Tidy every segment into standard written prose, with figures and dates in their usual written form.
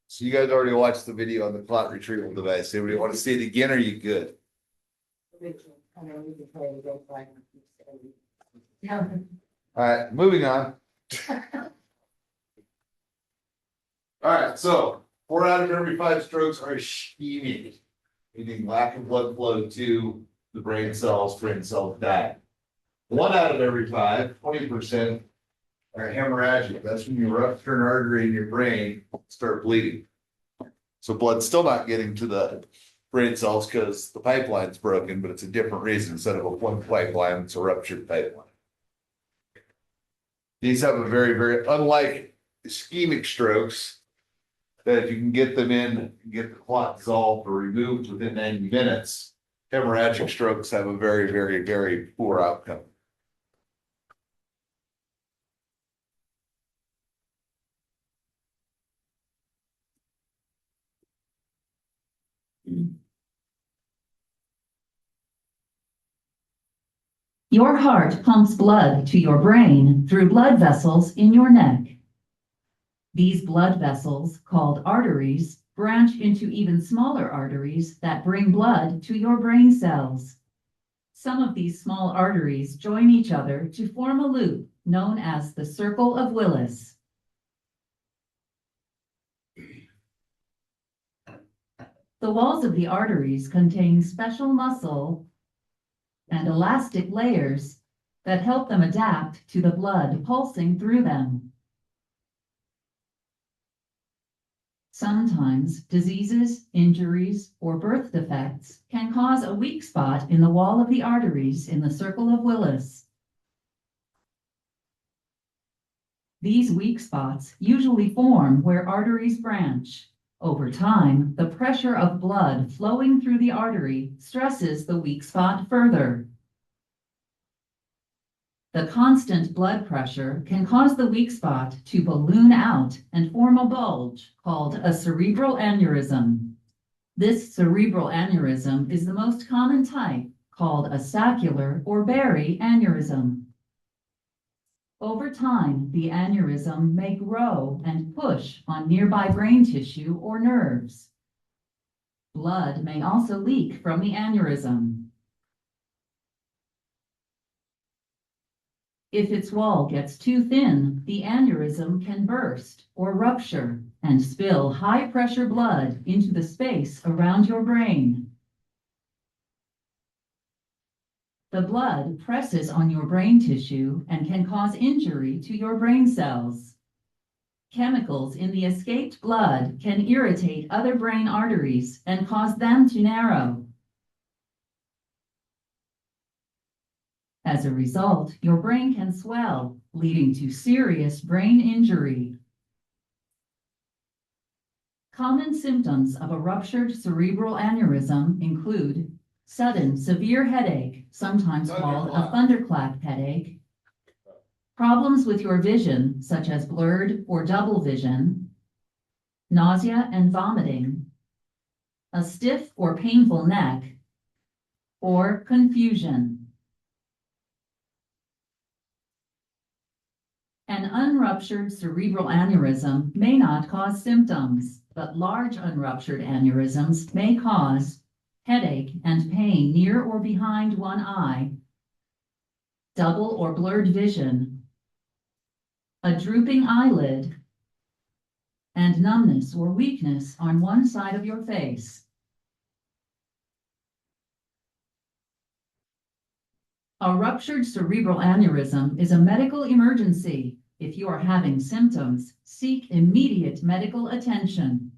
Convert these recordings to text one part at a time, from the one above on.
So you guys already watched the video on the clot retrieval device. Anybody want to see it again? Or are you good? All right, moving on. All right, so 4 out of every 5 strokes are ischemic, meaning lack of blood flow to the brain cells die. 1 out of every 5, 20%, are hemorrhagic. That's when you rupture an artery in your brain, start bleeding. So blood's still not getting to the brain cells because the pipeline's broken, but it's a different reason. Instead of a plugged pipeline, it's a ruptured pipeline. These have a very, unlike ischemic strokes, that if you can get them in, get the clot dissolved or removed within 90 minutes, hemorrhagic strokes have a very poor outcome. Your heart pumps blood to your brain through blood vessels in your neck. These blood vessels, called arteries, branch into even smaller arteries that bring blood to your brain cells. Some of these small arteries join each other to form a loop known as the Circle of Willis. The walls of the arteries contain special muscle and elastic layers that help them adapt to the blood pulsing through them. Sometimes diseases, injuries, or birth defects can cause a weak spot in the wall of the arteries in the Circle of Willis. These weak spots usually form where arteries branch. Over time, the pressure of blood flowing through the artery stresses the weak spot further. The constant blood pressure can cause the weak spot to balloon out and form a bulge called a cerebral aneurysm. This cerebral aneurysm is the most common type, called a saccular or berry aneurysm. Over time, the aneurysm may grow and push on nearby brain tissue or nerves. Blood may also leak from the aneurysm. If its wall gets too thin, the aneurysm can burst or rupture and spill high-pressure blood into the space around your brain. The blood presses on your brain tissue and can cause injury to your brain cells. Chemicals in the escaped blood can irritate other brain arteries and cause them to narrow. As a result, your brain can swell, leading to serious brain injury. Common symptoms of a ruptured cerebral aneurysm include sudden severe headache, sometimes called a thunderclap headache, problems with your vision, such as blurred or double vision, nausea and vomiting, a stiff or painful neck, or confusion. An unruptured cerebral aneurysm may not cause symptoms, but large unruptured aneurysms may cause headache and pain near or behind one eye, double or blurred vision, a drooping eyelid, and numbness or weakness on one side of your face. A ruptured cerebral aneurysm is a medical emergency. If you are having symptoms, seek immediate medical attention.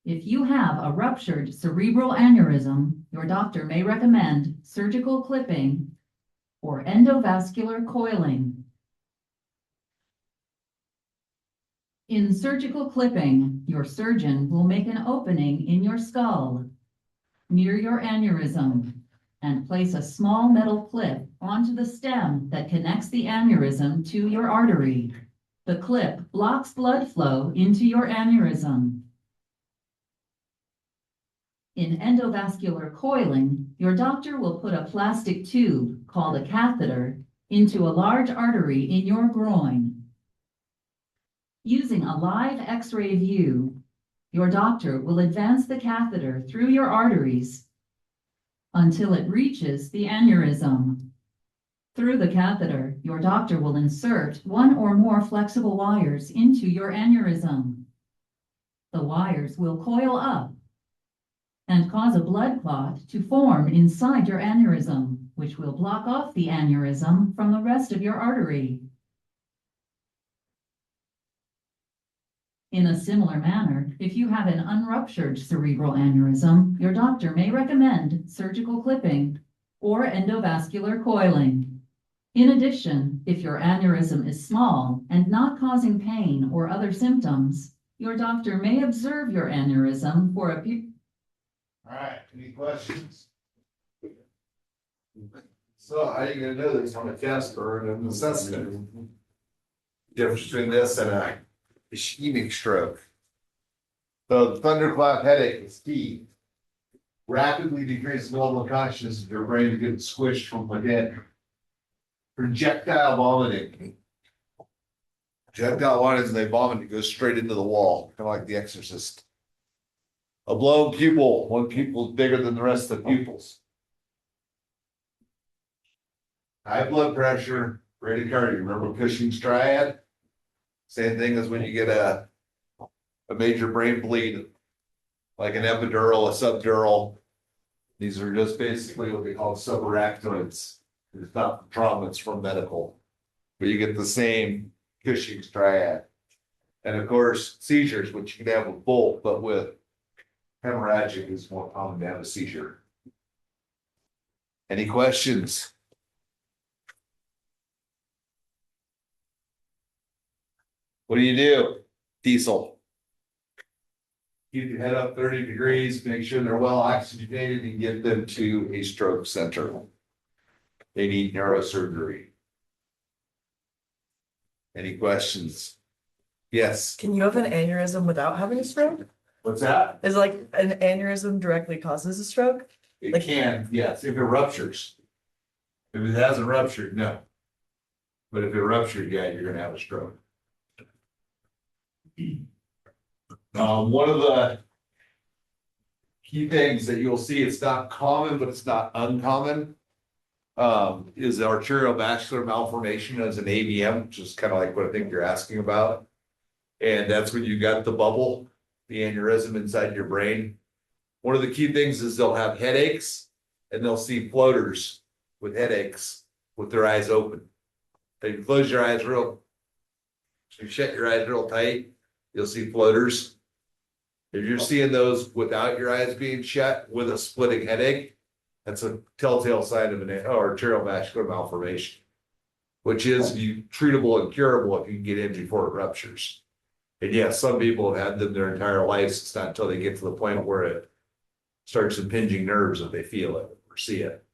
If you have a ruptured cerebral aneurysm, your doctor may recommend surgical clipping or endovascular coiling. In surgical clipping, your surgeon will make an opening in your skull near your aneurysm and place a small metal clip onto the stem that connects the aneurysm to your artery. The clip blocks blood flow into your aneurysm. In endovascular coiling, your doctor will put a plastic tube called a catheter into a large artery in your groin. Using a live X-ray view, your doctor will advance the catheter through your arteries until it reaches the aneurysm. Through the catheter, your doctor will insert one or more flexible wires into your aneurysm. The wires will coil up and cause a blood clot to form inside your aneurysm, which will block off the aneurysm from the rest of your artery. In a similar manner, if you have an unruptured cerebral aneurysm, your doctor may recommend surgical clipping or endovascular coiling. In addition, if your aneurysm is small and not causing pain or other symptoms, your doctor may observe your aneurysm for a period. All right, any questions? So how are you gonna know this on a test or an assessment? Difference between this and a ischemic stroke. So the thunderclap headache is key. Rapidly decreases level of consciousness if your brain is getting squished from within. Projectile vomiting. Projectile vomiting is they vomit, it goes straight into the wall, kind of like The Exorcist. A blown pupil, one pupil is bigger than the rest of the pupils. High blood pressure, bradycardia. Remember Cushing's triad? Same thing as when you get a major brain bleed, like an epidural, a subdural. These are just basically what they call subarachnoids. It's not trauma, it's from medical. But you get the same Cushing's triad. And of course, seizures, which you can have with both, but with hemorrhagic is more common to have a seizure. Any questions? What do? Diesel. Keep your head up 30 degrees, make sure they're well oxygenated and get them to a stroke center. They need neurosurgery. Any questions? Yes. Can you have an aneurysm without having a stroke? What's that? Is like an aneurysm directly causes a stroke? It Like- can, yes, if it ruptures. If it hasn't ruptured, no. But if it ruptured, yeah, you're gonna have a stroke. One of the key things that you'll see, it's not common, but it's not uncommon. Is arteriovascular malformation as an AVM, which is kind of like what I think you're asking about. And that's when you got the bubble, the aneurysm inside your brain. One of the key things is they'll have headaches and they'll see floaters with headaches with their eyes open. If you close your eyes you shut your eyes real tight, you'll see floaters. If you're seeing those without your eyes being shut with a splitting headache, that's a telltale sign of an arteriovascular malformation, which is treatable and curable if you can get in before it ruptures. And yes, some people have had them their entire lives. It's not until they get to the point where it starts impinging nerves that they feel it or see it.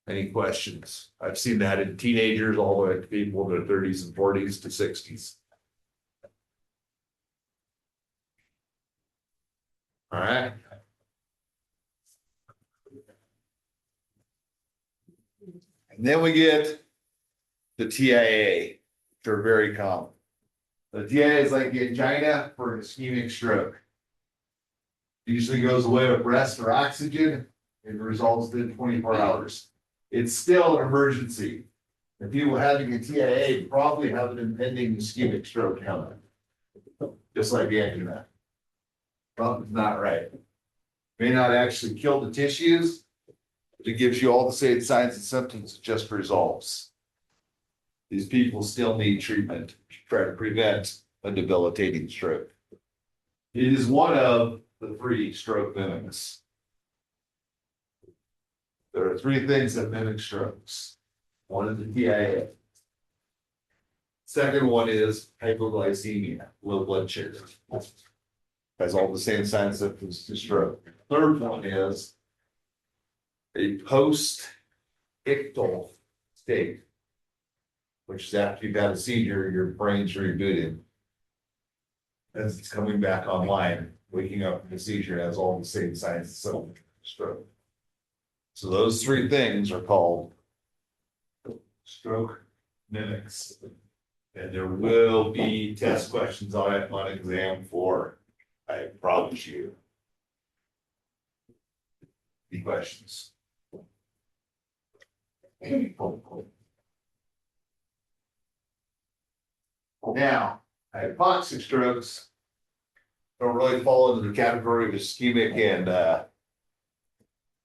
Any questions? I've seen that in teenagers all the way to people in their 30s and 40s to 60s. All right. And then we get the TIA, which are very common. The TIA is like angina for an ischemic stroke. Usually goes away with rest or oxygen and resolves within 24 hours. It's still an emergency. The people having a TIA probably have an impending ischemic stroke coming. Just like angina. Something's not right. May not actually kill the tissues, but it gives you all the same signs and symptoms, it just resolves. These people still need treatment to try to prevent a debilitating stroke. It is one of the 3 stroke mimics. There are 3 things that mimic strokes. One is the TIA. Second one is hypoglycemia, low blood sugar. Has all the same signs and symptoms to stroke. Third one is a post-ictal state, which is after you've had a seizure, your brain's rebooted. As it's coming back online, waking up from the seizure has all the same signs and symptoms of stroke. So those 3 things are called stroke mimics. And there will be test questions on it on exam 4. I promise you. Any questions? Now, hypoxic strokes don't really fall into the category of ischemic and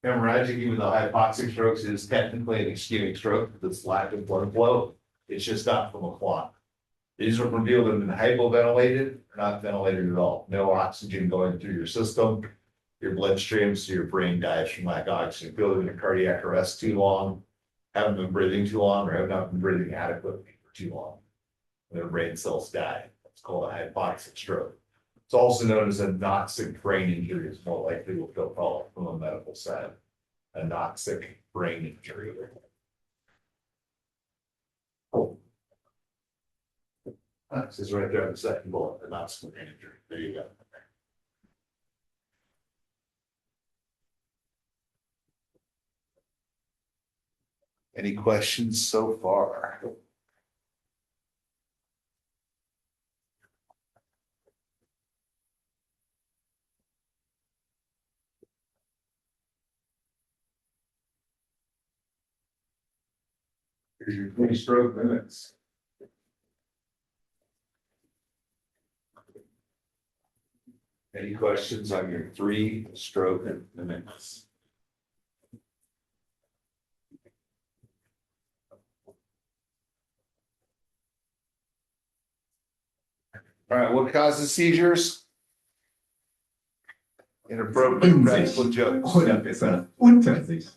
hemorrhagic, even though hypoxic strokes is technically an ischemic stroke, that's lack of blood flow. It's just not from a clot. These are from people that have been hypoventilated or not ventilated at all. No oxygen going through your system, your bloodstream, so your brain dies from lack of oxygen. People have been in cardiac arrest too long, haven't been breathing too long, or have not been breathing adequately for too long. Their brain cells die. It's called a hypoxic stroke. It's also known as a noxic brain injury. It's more likely what they'll call it from a medical side. A noxic brain injury. This is right there on the second bullet, a noxic brain injury. There you go. Any questions so far? Here's your 3 stroke minutes. Any questions on your 3 stroke minutes? All right, what causes seizures? Inappropriate practical jokes. Oder besser unter sich.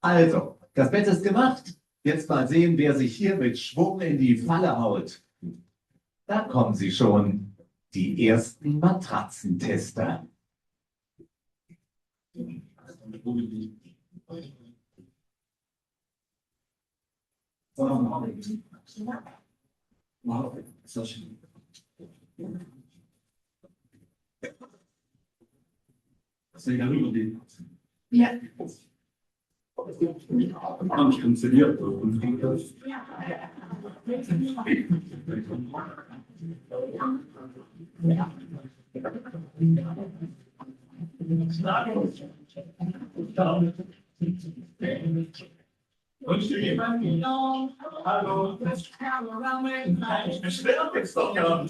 Also, das Bett ist gemacht. Jetzt mal sehen, wer sich hier mit Schwung in die Falle haut. Da kommen sie schon, die ersten Matratzentester. Ja. Haben nicht funktioniert. Wünschst du jemanden? Hallo. Jetzt doch ja.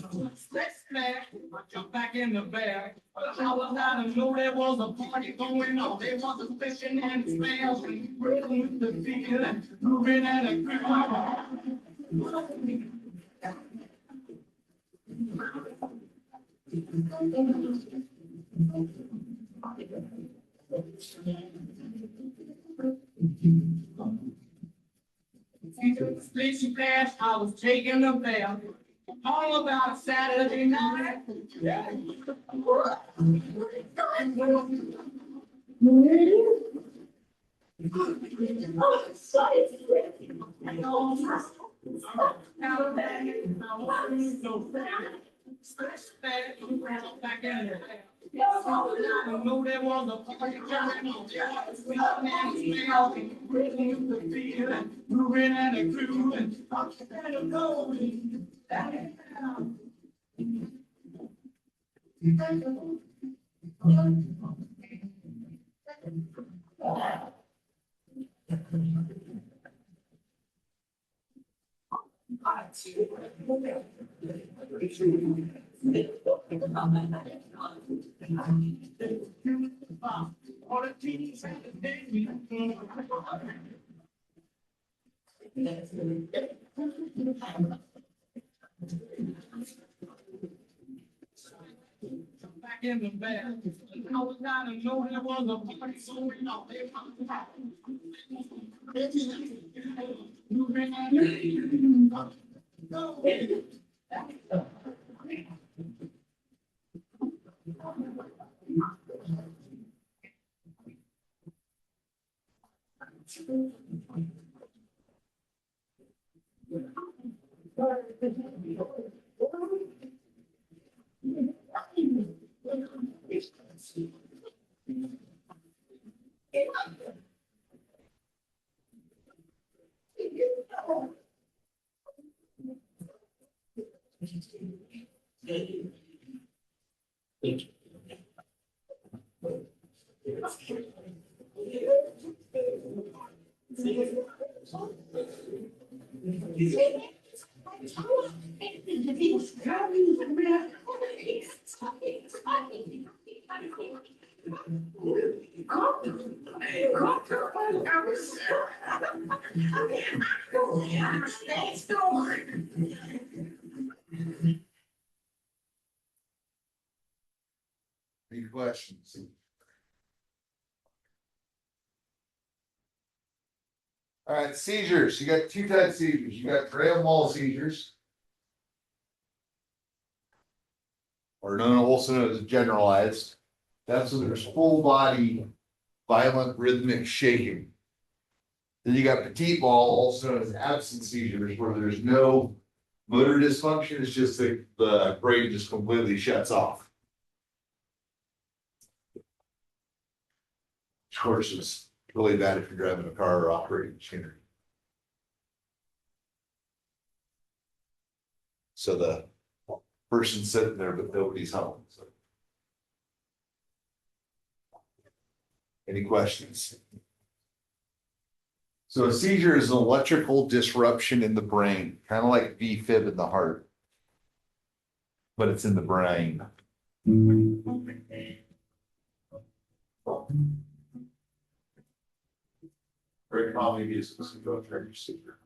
Jump back in the bag. I was out and know there was a party going on. There was a fishing and smells and rhythm with the feeling, moving at a Splitty flash, I was taking a bath. All about Saturday night. I know there was a party going on. Moving and a grooving. Back in the bed. I was not a know there was a party going on. Any questions? All right, seizures. You got two types of seizures. You got grand mal seizures. Or also known as generalized. That's when there's full body, violent rhythmic shaking. Then you got petit mal, also known as absent seizures, where there's no motor dysfunction. It's just the brain just completely shuts off. Of course, it's really bad if you're driving a car or operating machinery. So the person's sitting there, but nobody's home. So. Any questions? So a seizure is an electrical disruption in the brain, kind of like VFib in the heart, but it's in the brain. Very commonly used as a seizure.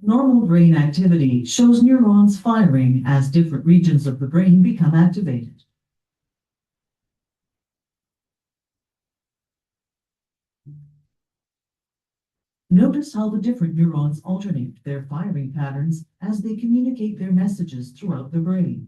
Normal brain activity shows neurons firing as different regions of the brain become activated. Notice how the different neurons alternate their firing patterns as they communicate their messages throughout the brain.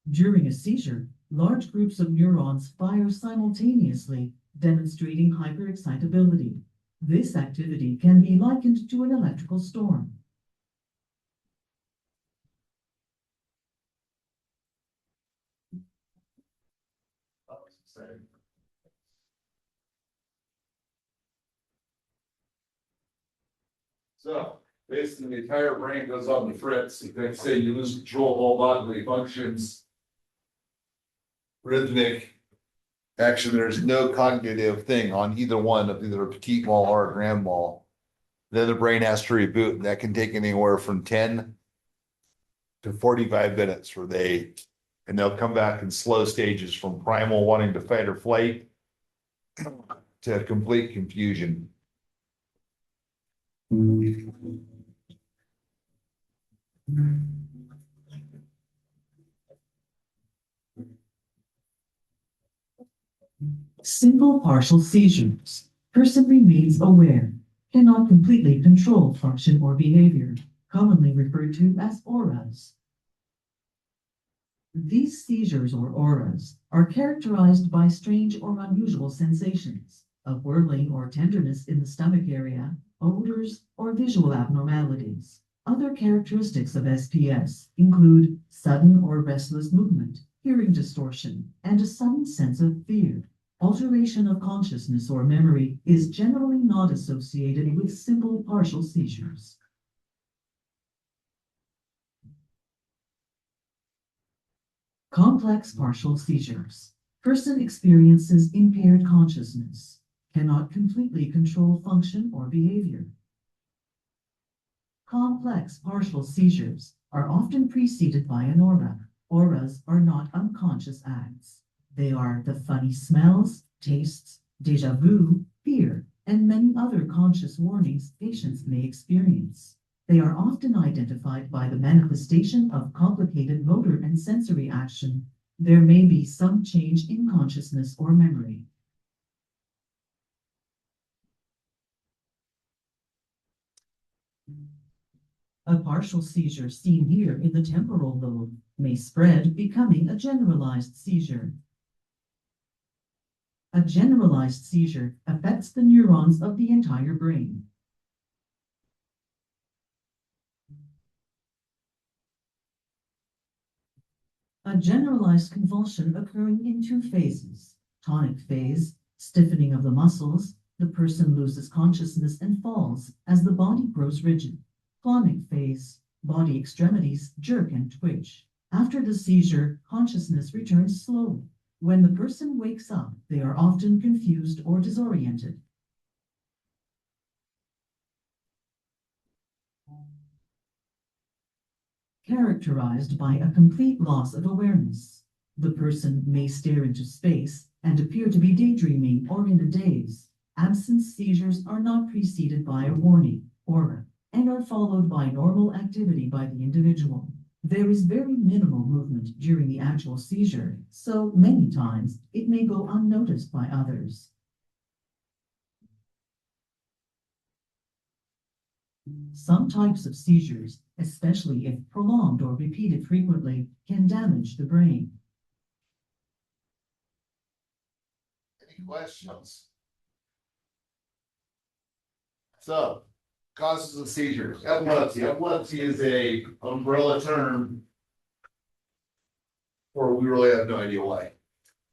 During a seizure, large groups of neurons fire simultaneously, demonstrating hyperexcitability. This activity can be likened to an electrical storm. So basically the entire brain goes on the fritz. They say you lose control of all bodily functions. Rhythmic action, there's no cognitive thing on either one of either a petit mal or a grand mal. Then the brain has to reboot, and that can take anywhere from 10 to 45 minutes and they'll come back in slow stages from primal wanting to fight or flight to complete confusion. Simple partial seizures. Person remains aware, cannot completely control function or behavior, commonly referred to as auras. These seizures or auras are characterized by strange or unusual sensations, a whirling or tenderness in the stomach area, odors, or visual abnormalities. Other characteristics of SPS include sudden or restless movement, hearing distortion, and a sudden sense of fear. Alteration of consciousness or memory is generally not associated with simple partial seizures. Complex partial seizures. Person experiences impaired consciousness, cannot completely control function or behavior. Complex partial seizures are often preceded by an aura. Auras are not unconscious acts. They are the funny smells, tastes, déjà vu, fear, and many other conscious warnings patients may experience. They are often identified by the manifestation of complicated motor and sensory action. There may be some change in consciousness or memory. A partial seizure seen here in the temporal lobe may spread, becoming a generalized seizure. A generalized seizure affects the neurons of the entire brain. A generalized convulsion occurring in two phases: tonic phase, stiffening of the muscles, The person loses consciousness and falls as the body grows rigid. Clonic phase, body extremities jerk and twitch. After the seizure, consciousness returns slowly. When the person wakes up, they are often confused or disoriented. Characterized by a complete loss of awareness. The person may stare into space and appear to be daydreaming or in a daze. Absence seizures are not preceded by a warning, aura, and are followed by normal activity by the individual. There is very minimal movement during the actual seizure, so many times it may go unnoticed by others. Some types of seizures, especially if prolonged or repeated frequently, can damage the brain. Any questions? So, causes of seizures, epilepsy. Epilepsy is a umbrella term for we really have no idea why.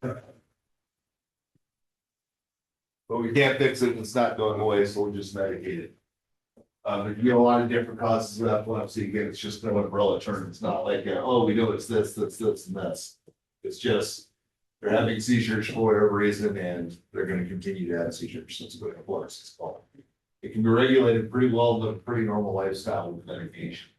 But we can't fix it, it's not going away, so we'll just medicate it. There can be a lot of different causes of epilepsy. Again, it's just no umbrella term. It's not like, oh, we know it's this, and this. It's just, they're having seizures for whatever reason, and they're gonna continue to have seizures. That's what epilepsy is called. It can be regulated pretty well, with a pretty normal lifestyle with medication.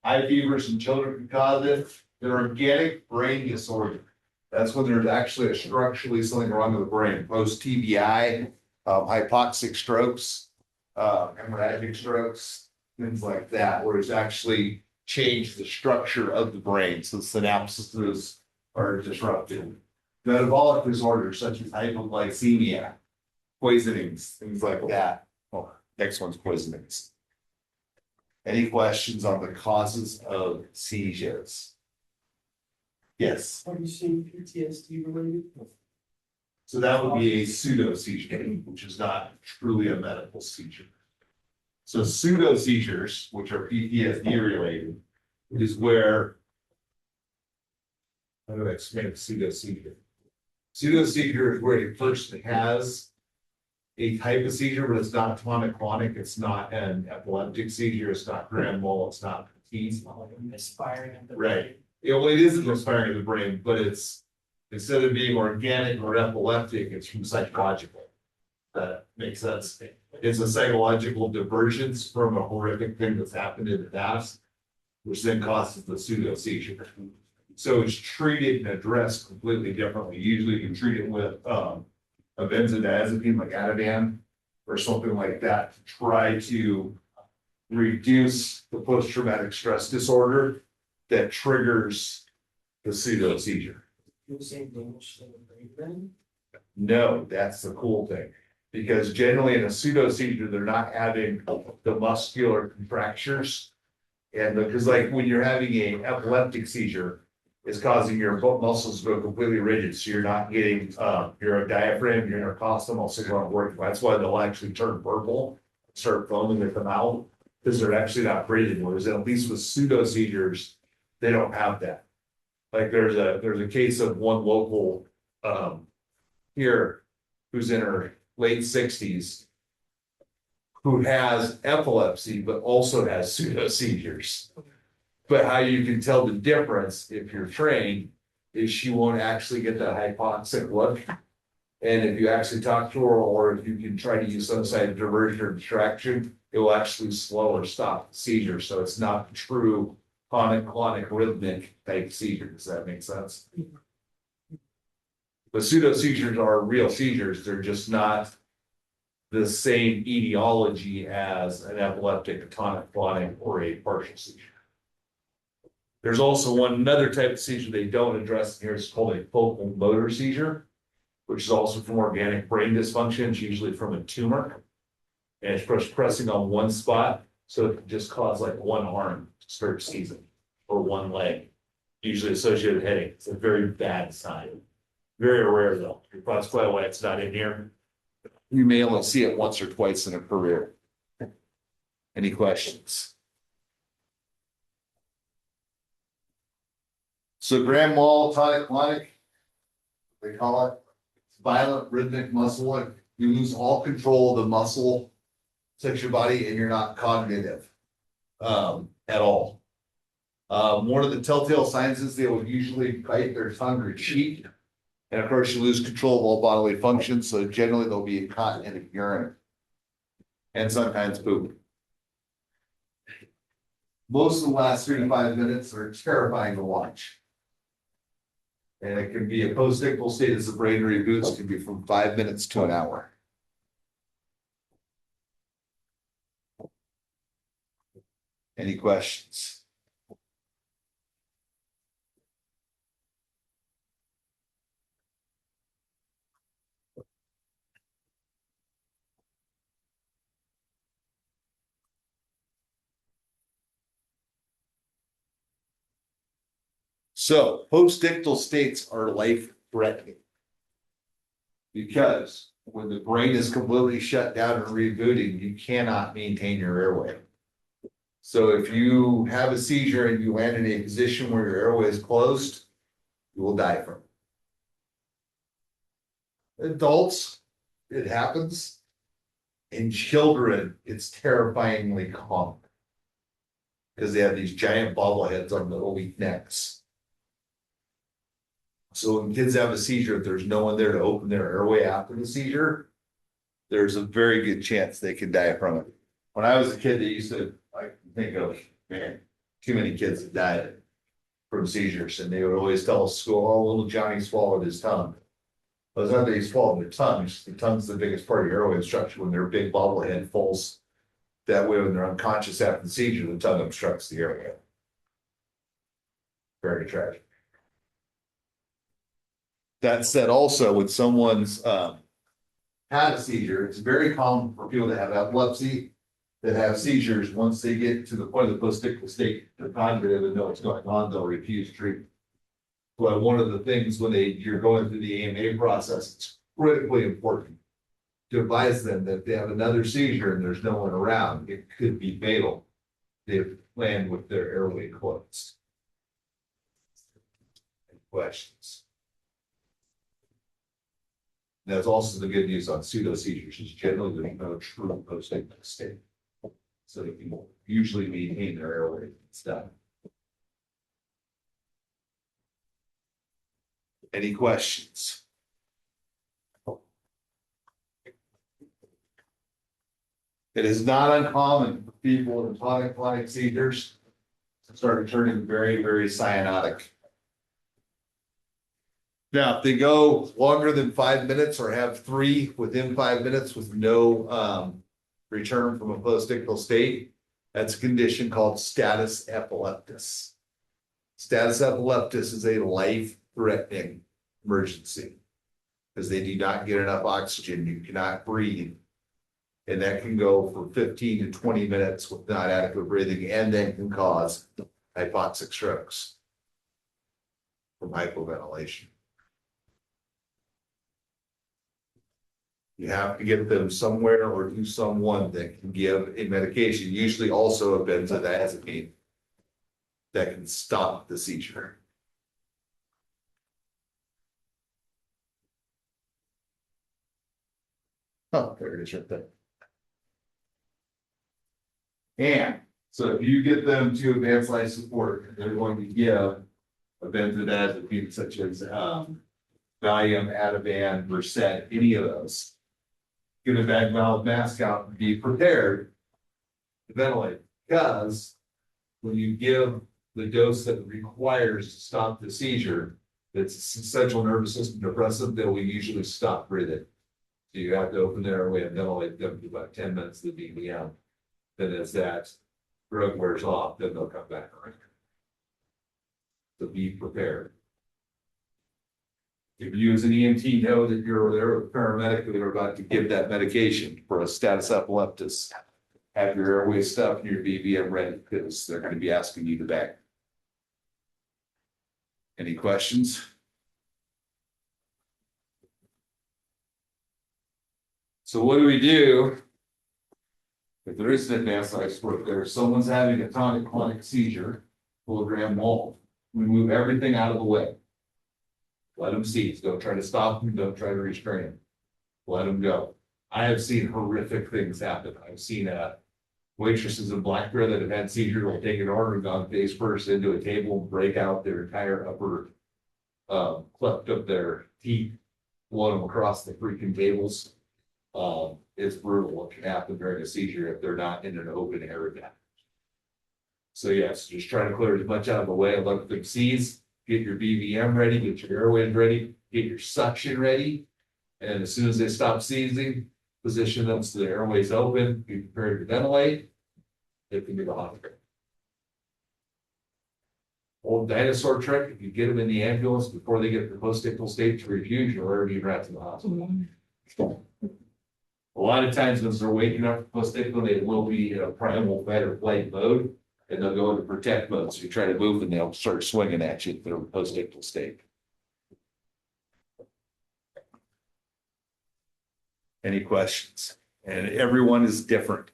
High fevers in children can cause it. They're organic brain disorder. That's when there's actually a structurally something wrong with the brain. Post TBI, hypoxic strokes, hemorrhagic strokes, things like that, where it's actually changed the structure of the brain. So the synapses are disrupted. Metabolic disorders such as hypoglycemia, poisonings, things like that. Oh, next one's poisonings. Any questions on the causes of seizures? Yes. Have you seen PTSD related? So that would be a pseudo seizure, which is not truly a medical seizure. So pseudo seizures, which are PTSD related, is where, how do I explain a pseudo seizure? Pseudo seizure is where a person has a type of seizure, but it's not tonic-clonic, it's not an epileptic seizure, it's not grand mal, it's not petite. Aspiring at the. Right. Yeah, well, it isn't misfiring of the brain, but it's, instead of being organic or epileptic, it's from psychological. That makes sense. It's a psychological divergence from a horrific thing that's happened in the past, which then causes the pseudo seizure. So it's treated and addressed completely differently. Usually you can treat it with a benzodiazepine like Ativan or something like that to try to reduce the post-traumatic stress disorder that triggers the pseudo seizure. You're saying damage to the brain then? No, that's the cool thing. Because generally in a pseudo seizure, they're not having the muscular contractures. And because like when you're having an epileptic seizure, it's causing your muscles to go completely rigid. So you're not getting your diaphragm, your intercostal muscles aren't working. That's why they'll actually turn purple, start foaming at the mouth, because they're actually not breathing. Whereas at least with pseudo seizures, they don't have that. Like there's a case of one local here who's in her late 60s who has epilepsy but also has pseudo seizures. But how you can tell the difference if you're trained is she won't actually get that hypoxic look. And if you actually talk to her or if you can try to use some side of diversion or distraction, it will actually slow or stop the seizure. So it's not true clonic rhythmic type seizure. Does that make sense? But pseudo seizures are real seizures. They're just not the same etiology as an epileptic, a tonic-clonic, or a partial seizure. There's also another type of seizure they don't address here. It's called a focal motor seizure, which is also from organic brain dysfunction. It's usually from a tumor. And it's just pressing on one spot. So it can just cause like one arm to start seizing or one leg, usually associated with headache. It's a very bad sign. Very rare though. That's probably why it's not in here. You may only see it once or twice in a career. Any questions? So grand mal tonic-clonic, they call it, it's violent rhythmic muscle You lose all control of the muscle section of your body and you're not cognitive at all. One of the telltale signs is they will usually bite their tongue or cheek. And of course, you lose control of all bodily functions, so generally there'll be incontinent and urine. And sometimes poop. Most of the last 3 to 5 minutes are terrifying to watch. And it can be a post-ictal state as the brain reboots, can be from 5 minutes to an hour. Any questions? So post-ictal states are life-threatening. Because when the brain is completely shut down and rebooting, you cannot maintain your airway. So if you have a seizure and you land in a position where your airway is closed, you will die from it. Adults, it happens. In children, it's terrifyingly common. Because they have these giant bobbleheads on little weak necks. So when kids have a seizure, if there's no one there to open their airway after the seizure, there's a very good chance they can die from it. When I was a kid, they used to, I can think of, man, too many kids that died from seizures. And they would always tell us school, oh, little Johnny swallowed his tongue. Well, it's not that he swallowed their tongue. The tongue's the biggest part of your airway obstruction. When their big bobblehead falls that way, when they're unconscious after the seizure, the tongue obstructs the airway. Very tragic. That said, also, when someone's had a seizure, it's very common for people that have epilepsy, that have seizures, once they get to the point of the post-ictal state, they're cognitive and know what's going on, they'll refuse treatment. But one of the things when you're going through the AMA process, it's critically important to advise them that if they have another seizure and there's no one around, it could be fatal. They land with their airway closed. Any questions? That's also the good news on pseudo seizures, is generally there's no true post-ictal state. So they can usually maintain their airway and stuff. Any questions? It is not uncommon for people with tonic-clonic seizures to start turning very, very cyanotic. Now, if they go longer than 5 minutes or have 3 within 5 minutes with no return from a post-ictal state, that's a condition called status epilepticus. Status epilepticus is a life-threatening emergency because they do not get enough oxygen. You cannot breathe. And that can go for 15 to 20 minutes with not adequate breathing, and then can cause hypoxic strokes from hypoventilation. You have to get them somewhere or to someone that can give a medication, usually also a benzodiazepine, that can stop the seizure. Oh, there it is right there. And so if you get them to advanced life support, they're going to give a benzodiazepine such as Valium, Ativan, Versed, any of those. Get a bag valve mask out and be prepared to ventilate, because when you give the dose that it requires to stop the seizure, it's a central nervous system depressant that will usually stop breathing. So you have to open their airway and ventilate them for about 10 minutes of the BVM. Then as that drug wears off, then they'll come back around. So be prepared. If you as an EMT know that you're there with paramedic that are about to give that medication for a status epilepticus, have your airway stuff and your BVM ready, because they're going to be asking you to back. Any questions? So what do we do if there is an advanced life support there? Someone's having a tonic-clonic seizure, kilogram wall. We move everything out of the way. Let them seize. Don't try to stop them. Don't try to restrain them. Let them go. I have seen horrific things happen. I've seen waitresses in Blackbear that have had seizures will take an order and gone face first into a table and break out their entire upper cleft of their teeth, blowing them across the freaking tables. It's brutal what can happen during a seizure if they're not in an open area. So yes, just try to clear as much out of the way and let them seize, get your BVM ready, get your airway ready, get your suction ready. And as soon as they stop seizing, position them so the airway's open, be prepared to ventilate. They can be the hospital. Old dinosaur trick, if you get them in the ambulance before they get to the post-ictal state to refuse, you're already right to the hospital. A lot of times when they're waking up for post-ictal, they will be in a primal fight or flight mode, and they'll go into protect mode. So you try to move and they'll start swinging at you if they're in post-ictal state. Any questions? And everyone is different.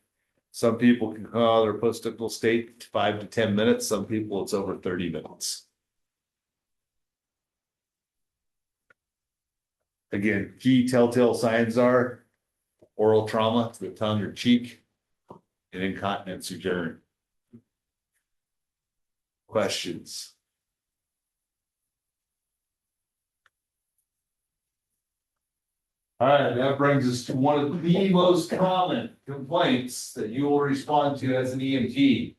Some people can come out of their post-ictal state 5 to 10 minutes. Some people it's over 30 minutes. Again, key telltale signs are oral trauma to the tongue or cheek and incontinence or urine. Questions? All right, that brings us to one of the most common complaints that you will respond to as an EMT.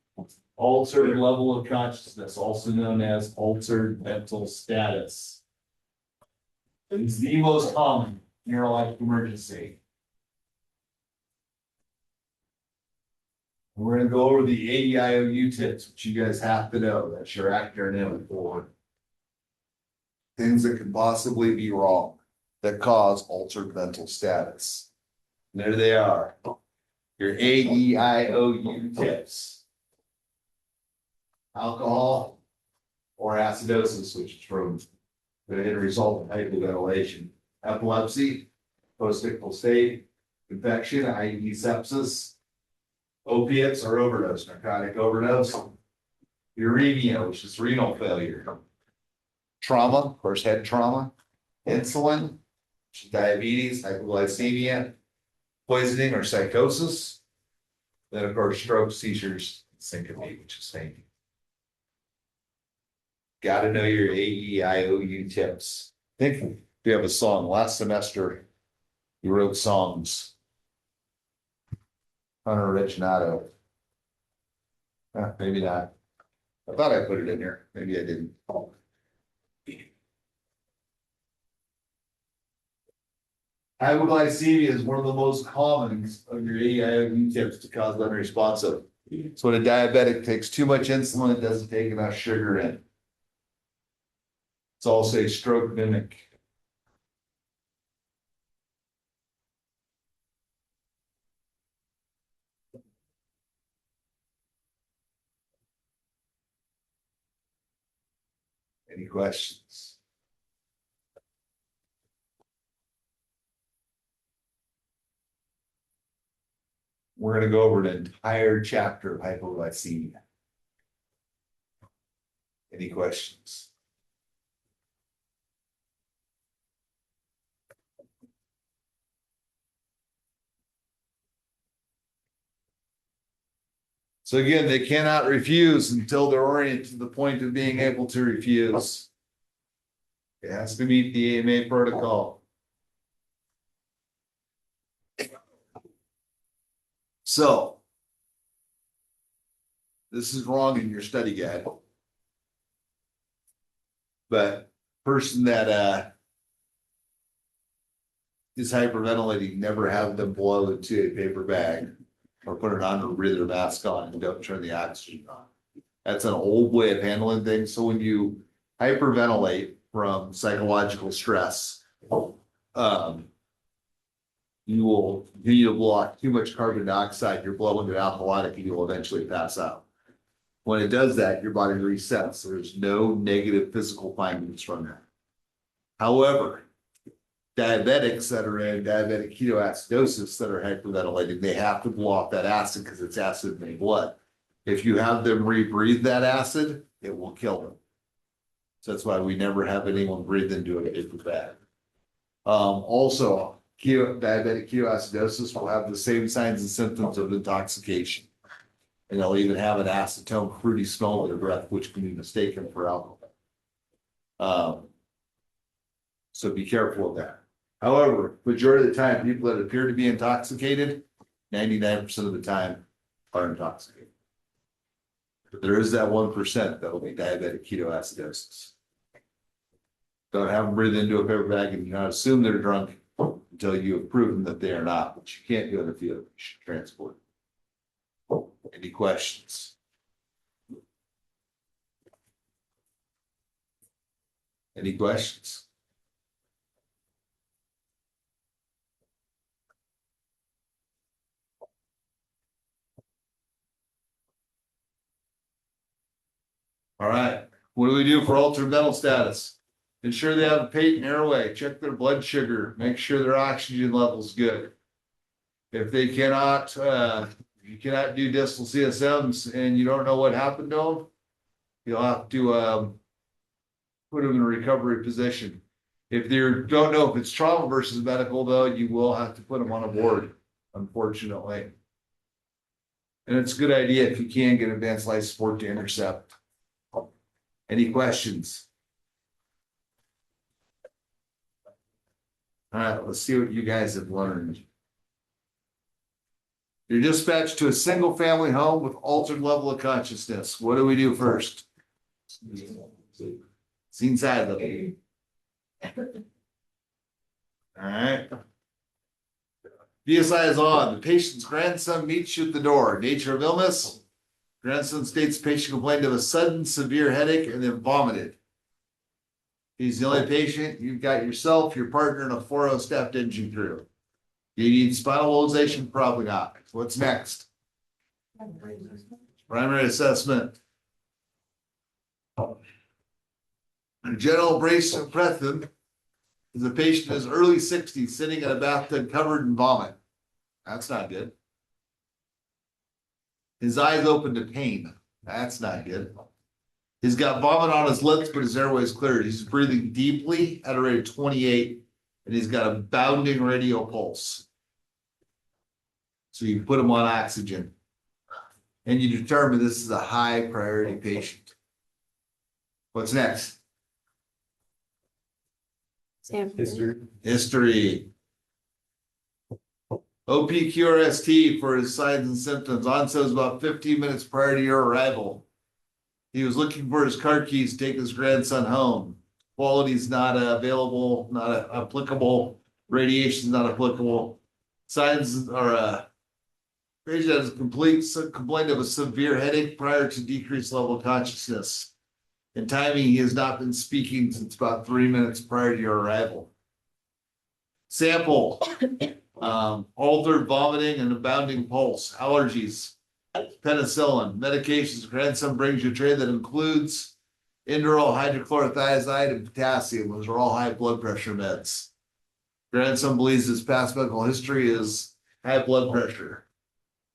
Altered level of consciousness, also known as altered mental status. It's the most common neurological emergency. We're going to go over the AEIOU tips, which you guys have to know. That's your acronym for things that could possibly be wrong that cause altered mental status. And there they are. Your AEIOU tips. Alcohol or acidosis, which is from the result of hypoventilation. Epilepsy, post-ictal state, infection, i.e. sepsis, opiates or overdose, narcotic overdose, uremia, which is renal failure, trauma, of course, head trauma, insulin, which is diabetes, hypoglycemia, poisoning or psychosis, then of course, stroke, seizures, syncope, which is fainting. Got to know your AEIOU tips. I think we have a song. Last semester, you wrote songs. Hunter Originato. Maybe not. I thought I put it in here. Maybe I didn't. Hypoglycemia is one of the most common of your AEIOU tips to cause unresponsive. So when a diabetic takes too much insulin, it doesn't take enough sugar in. It's also a stroke mimic. Any questions? We're going to go over an entire chapter of hypoglycemia. Any questions? So again, they cannot refuse until they're oriented to the point of being able to refuse. It has to meet the AMA protocol. So this is wrong in your study guide. But person that is hyperventilating, never have them blow into a paper bag or put it on or breathe their mask on and don't turn the oxygen on. That's an old way of handling things. So when you hyperventilate from psychological stress, you will continue to block too much carbon dioxide, you're blowing it alcoholic and you'll eventually pass out. When it does that, your body resets. So there's no negative physical findings from that. However, diabetics that are in diabetic ketoacidosis that are hyperventilating, they have to blow off that acid because it's acid in their blood. If you have them rebreathe that acid, it will kill them. So that's why we never have anyone breathe into a paper bag. Also, diabetic ketoacidosis will have the same signs and symptoms of intoxication. And they'll even have an acetone fruity smell in their breath, which can be mistaken for alcohol. So be careful of that. However, majority of the time, people that appear to be intoxicated, 99% of the time are intoxicated. But there is that 1% that will be diabetic ketoacidosis. Don't have them breathe into a paper bag and not assume they're drunk until you have proven that they are not, but you can't do it in the field. You should transport. Any questions? Any questions? All right, what do we do for altered mental status? Ensure they have a patent airway, check their blood sugar, make sure their oxygen level's good. If they cannot, you cannot do distal CSMs and you don't know what happened to them, you'll have to put them in a recovery position. If you don't know if it's trauma versus medical, though, you will have to put them on a board, unfortunately. And it's a good idea if you can get advanced life support to intercept. Any questions? All right, let's see what you guys have learned. You're dispatched to a single family home with altered level of consciousness. What do we do first? Scene side level. All right. BSI is on. The patient's grandson meets you at the door. Nature of illness. Grandson states patient complained of a sudden severe headache and then vomited. He's the only patient. You've got yourself, your partner, and a 4-0 staffed engine crew. Do you need spinal mobilization? Probably not. What's next? Primary assessment. A general brace of breathing is a patient in his early 60s sitting in a bathtub covered in vomit. That's not good. His eyes open to pain. That's not good. He's got vomit on his lips, but his airway is cleared. He's breathing deeply at a rate of 28, and he's got a bounding radial pulse. So you put him on oxygen, and you determine this is a high priority patient. What's next? History. OPQRST for his signs and symptoms. Onset was about 15 minutes prior to your arrival. He was looking for his car keys to take his grandson home. Quality is not available, not applicable. Radiation is not applicable. Signs are patient has complaint of a severe headache prior to decreased level of consciousness. In timing, he has not been speaking since about 3 minutes prior to your arrival. Sample. Altered vomiting and abounding pulse. Allergies. Penicillin. Medications. Grandson brings you a tray that includes Indorol, hydrochlorothiazide, and potassium. Those are all high blood pressure meds. Grandson believes his past medical history is high blood pressure.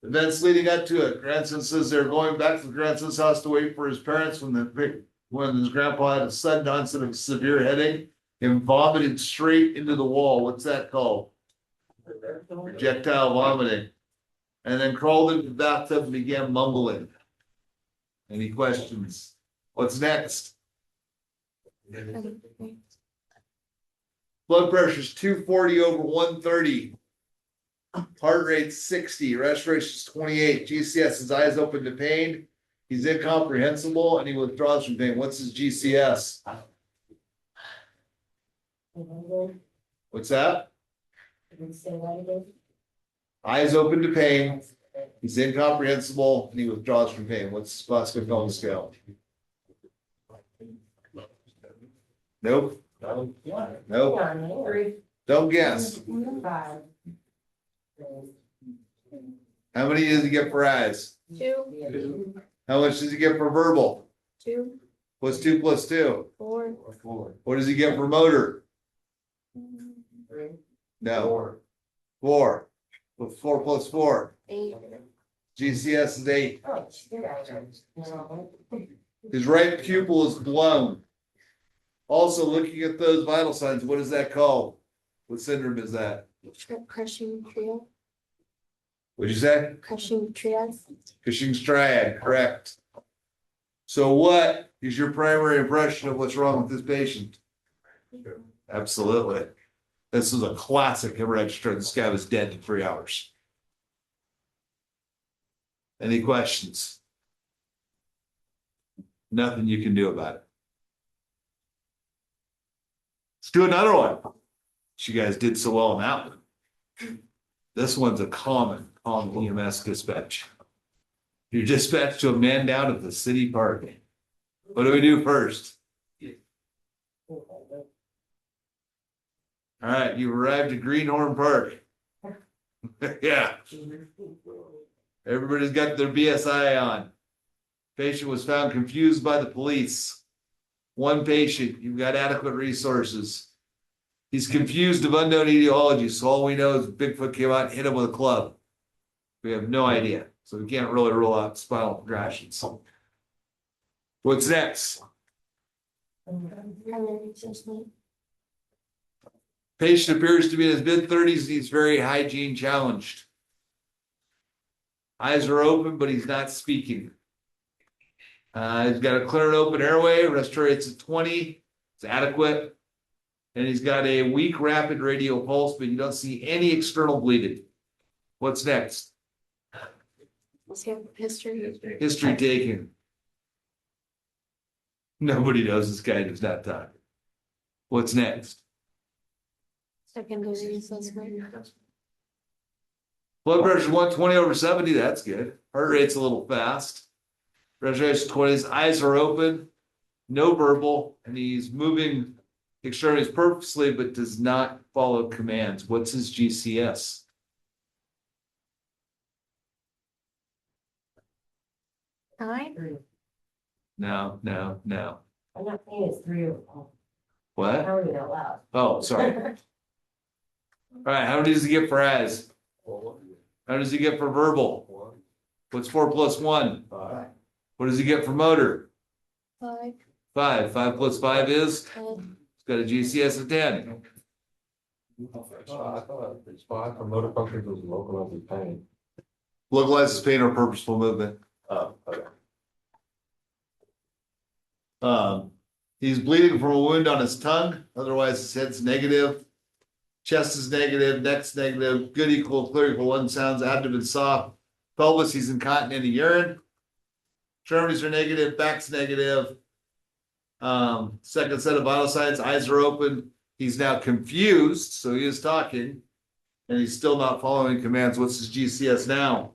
Events leading up to it. Grandson says they're going back to the grandson's house to wait for his parents when his grandpa had a sudden onset of severe headache and vomited straight into the wall. What's that called? Projectile vomiting. And then crawled into the bathtub and began mumbling. Any questions? What's next? Blood pressure is 240 over 130. Heart rate 60. Respiration is 28. GCS, his eyes open to pain. He's incomprehensible and he withdraws from pain. What's his GCS? What's that? Eyes open to pain. He's incomprehensible and he withdraws from pain. What's the Glasgow Cone scale? Nope. Nope. Don't guess. How many does he get for eyes? 2. How much does he get for verbal? 2. What's 2 plus 2? 4. What does he get for motor? 3. No. 4. What's 4 plus 4? 8. GCS is 8. His right pupil is blown. Also, looking at those vital signs, what is that called? What syndrome is that? Crushing trio, What'd you say? crushing trias. Cushing's triad, correct. So what is your primary impression of what's wrong with this patient? Absolutely. This is a classic hemorrhagic stroke. This guy was dead in 3 hours. Any questions? Nothing you can do about it. Let's do another one. You guys did so well on that one. This one's a common EMS dispatch. You're dispatched to a man down at the city park. What do we do first? All right, you've arrived at Greenhorn Park. Yeah. Everybody's got their BSI on. Patient was found confused by the police. One patient, you've got adequate resources. He's confused of unknown etiology, so all we know is Bigfoot came out and hit him with a club. We have no idea, so we can't really rule out spinal progressions. What's next? Primary assessment. Patient appears to be in his mid-30s and he's very hygiene challenged. Eyes are open, but he's not speaking. He's got a clear and open airway, respiratory rate's at 20, it's adequate. And he's got a weak rapid radial pulse, but you don't see any external bleeding. What's next? Let's have history. History taken. Nobody knows this guy does not talk. What's next? Secondary assessment. Blood pressure 120/70, that's good. Heart rate's a little fast. Respiration 20, his eyes are open, no verbal, and he's moving extremities purposely but does not follow commands. What's his GCS? Nine? No. I'm not saying it's 3 or 4. What? I'm reading out loud. Oh, sorry. All right, how many does he get for eyes? How does he get for verbal? What's 4 plus 1? 5. What does he get for motor? 5. 5. 5 plus 5 is? 10. He's got a GCS of 10. I thought the spot for motor functions was localized pain. Localizes pain or purposeful movement. Okay. He's bleeding from a wound on his tongue. Otherwise, his head's negative. Chest is negative. Neck's negative. Good equal, clear equal, 1 sounds. Abdomen soft. Pelvis, he's incontinent of urine. Extremities are negative. Back's negative. Second set of vital signs. Eyes are open. He's now confused, so he is talking, and he's still not following commands. What's his GCS now?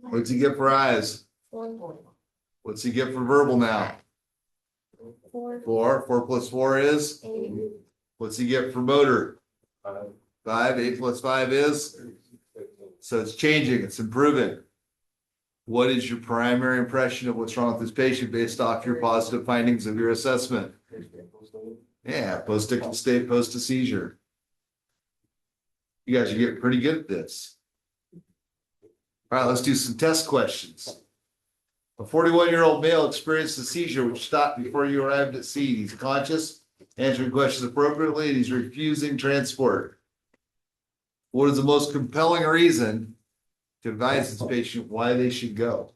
What's he get for eyes? 4. What's he get for verbal now? 4. 4. 4 plus 4 is? 8. What's he get for motor? 5. 8 plus 5 is? So it's changing, it's improving. What is your primary impression of what's wrong with this patient based off your positive findings of your assessment? Yeah, post-ictal state, post a seizure. You guys are getting pretty good at this. All right, let's do some test questions. A 41-year-old male experienced a seizure which stopped before you arrived at scene. He's conscious, answering questions appropriately, and he's refusing transport. What is the most compelling reason to advise this patient why they should go?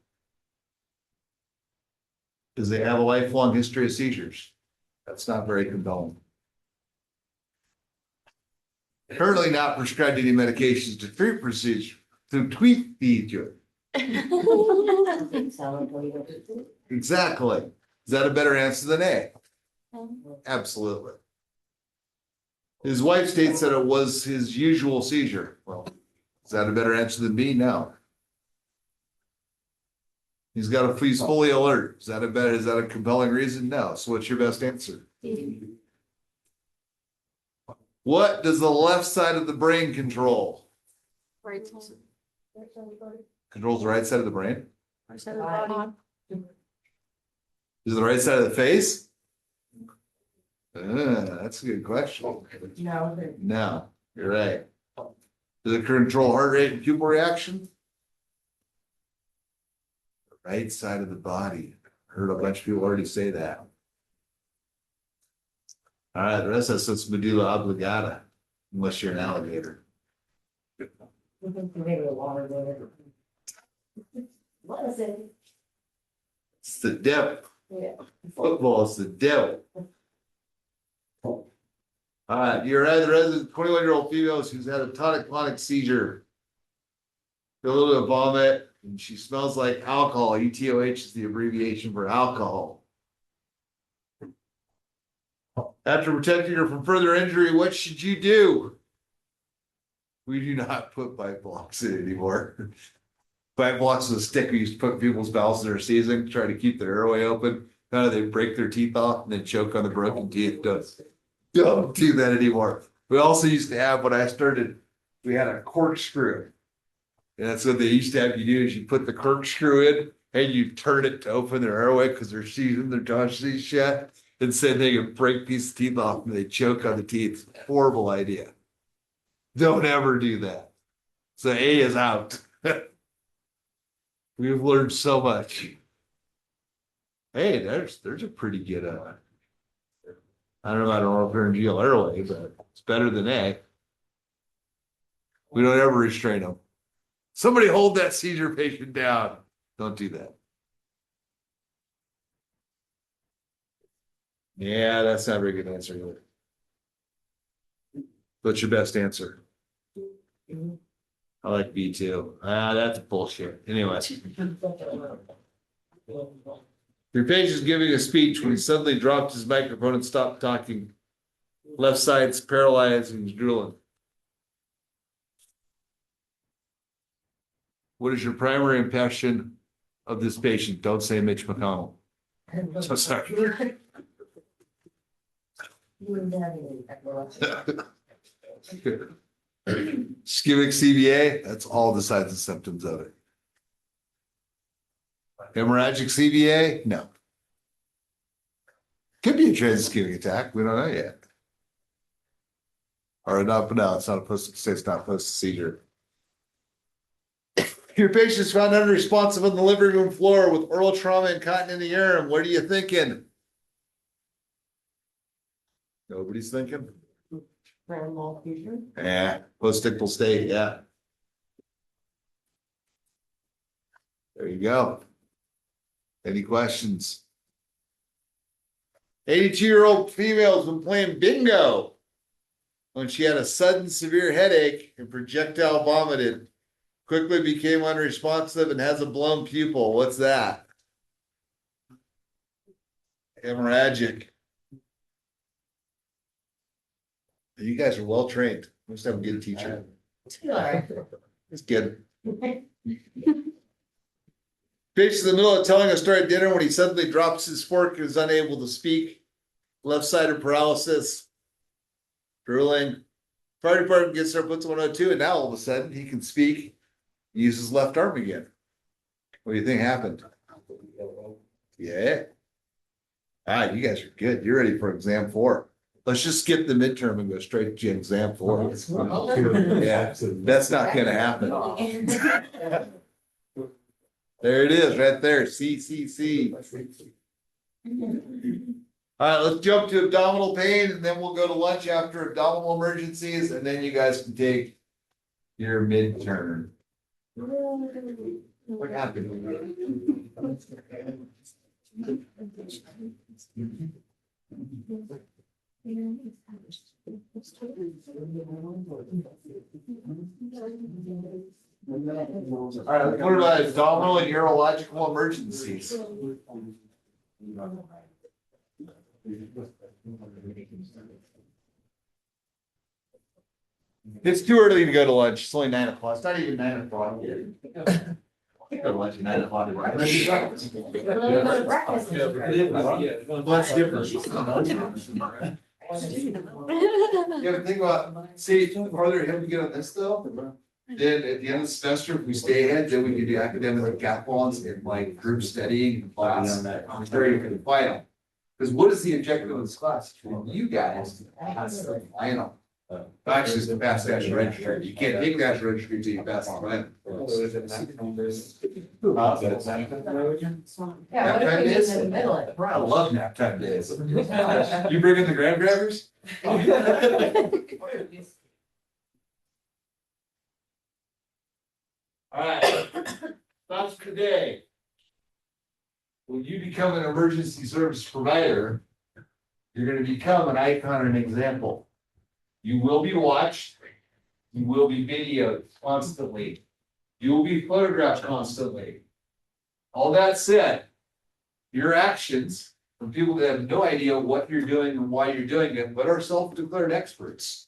Because they have a lifelong history of seizures. That's not very compelling. Currently not prescribed any medications to treat procedure, to treat seizure. Exactly. Is that a better answer than A? Absolutely. His wife states that it was his usual seizure. Well, is that a better answer than B? No. He's fully alert. Is that a compelling reason? No. So what's your best answer? What does the left side of the brain control? Right side. Controls the right side of the brain? Right side of the body. Is it the right side of the face? That's a good question. No, you're right. Does it control heart rate and pupil reaction? The right side of the body. Heard a bunch of people already say that. All right, the rest of us, it's medulla oblongata, unless you're an alligator. Maybe a water there. What is it? It's the devil. Yeah. Football is the devil. All right, you're at the resident 21-year-old female who's had a tonic-clonic seizure. A little bit of vomit, and she smells like alcohol. ETOH is the abbreviation for alcohol. After protecting her from further injury, what should you do? We do not put bite blocks in anymore. Bite blocks is a stick we used to put in people's mouths that are seizing, try to keep their airway open. Kind of they break their teeth off and then choke on the broken teeth. Don't do that anymore. We also used to have, when I started, we had a corkscrew. And that's what they used to have you do is you put the corkscrew in and you turn it to open their airway because they're seizing their tonsils shut. And said they could break pieces of teeth off and they choke on the teeth. Horrible idea. Don't ever do that. So A is out. We've learned so much. Hey, there's a pretty good I don't know about oropharyngeal airway, but it's better than A. We don't ever restrain them. Somebody hold that seizure patient down. Don't do that. Yeah, that's not a very good answer either. What's your best answer? I like B too. That's bullshit. Anyway. Your patient's giving a speech when he suddenly dropped his microphone and stopped talking. Left side's paralyzed and he's drooling. What is your primary impression of this patient? Don't say Mitch McConnell. So sorry. Ischemic CVA, that's all the signs and symptoms of it. Hemorrhagic CVA, no. Could be a transischemic attack, we don't know yet. Or not, but no, it's not a it's not post-seizure. Your patient's found unresponsive on the living room floor with oral trauma and cotton in the urine. What are you thinking? Nobody's thinking? Grand mal future. Yeah, post-ictal state, yeah. There you go. Any questions? 82-year-old female has been playing bingo when she had a sudden severe headache and projectile vomited. Quickly became unresponsive and has a blown pupil. What's that? Hemorrhagic. You guys are well trained. Must have a good teacher. It's good. Patient's in the middle of telling a story at dinner when he suddenly drops his fork and is unable to speak. Left-sided paralysis. Drooling. Fire department gets there, puts 102, and now all of a sudden he can speak. Use his left arm again. What do you think happened? Yeah. All right, you guys are good. You're ready for exam 4. Let's just skip the midterm and go straight to exam 4. Yeah, that's not going to happen. There it is, right there. C. All right, let's jump to abdominal pain, and then we'll go to lunch after abdominal emergencies, and then you guys can take your midterm. What happened? All right, let's go to abdominal and urological emergencies. It's too early to go to lunch. It's only 9 o'clock. It's not even 9 o'clock yet. Go to lunch at 9 o'clock. That's different. You have to think about, see, the farther ahead we get on this though, then at the end of the semester, if we stay ahead, then we can do academic decathlons and like group studying and class on the final. Because what is the objective of this class? For you guys, that's the final. Actually, it's the fast action registry. You can't take that registry until you pass the plan. Yeah, what if we just in the middle it? I love nap time days. You bring in the graham crackers? Alright, thoughts for today. When you become an emergency service provider, you're gonna become an icon and example. You will be watched. You will be videoed constantly. You will be photographed constantly. All that said, your actions from people that have no idea what you're doing and why you're doing it, but are self-declared experts,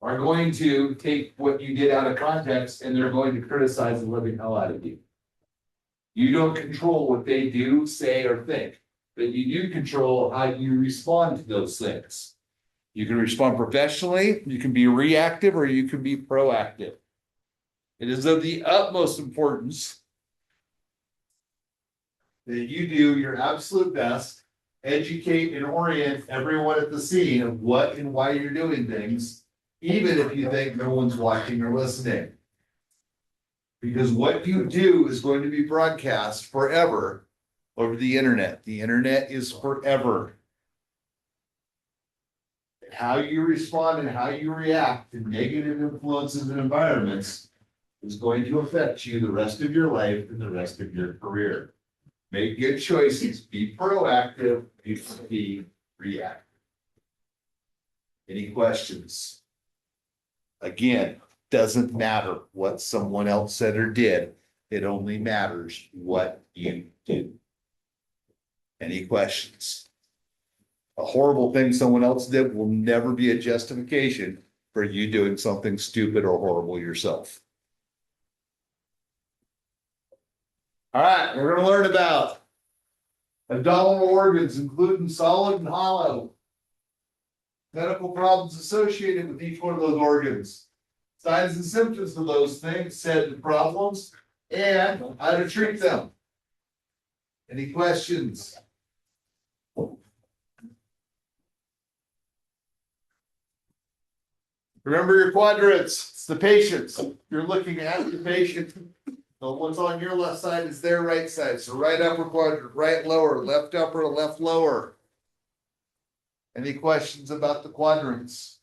are going to take what you did out of context and they're going to criticize the living hell out of you. You don't control what they do, say, or think, but you do control how you respond to those things. You can respond professionally, you can be reactive, or you can be proactive. It is of the utmost importance that you do your absolute best, educate and orient everyone at the scene of what and why you're doing things, even if you think no one's watching or listening. Because what you do is going to be broadcast forever over the internet. The internet is forever. How you respond and how you react to negative influences and environments is going to affect you the rest of your life and the rest of your career. Make good choices, be proactive, be reactive. Any questions? Again, doesn't matter what someone else said or did. It only matters what you do. Any questions? A horrible thing someone else did will never be a justification for you doing something stupid or horrible yourself. All right, we're going to learn about abdominal organs, including solid and hollow. Medical problems associated with each one of those organs. Signs and symptoms of those things, said problems, and how to treat them. Any questions? Remember your quadrants, it's the patients. You're looking at the patient. The one's on your left side is their right side. So right upper quadrant, right lower, left upper, left lower. Any questions about the quadrants?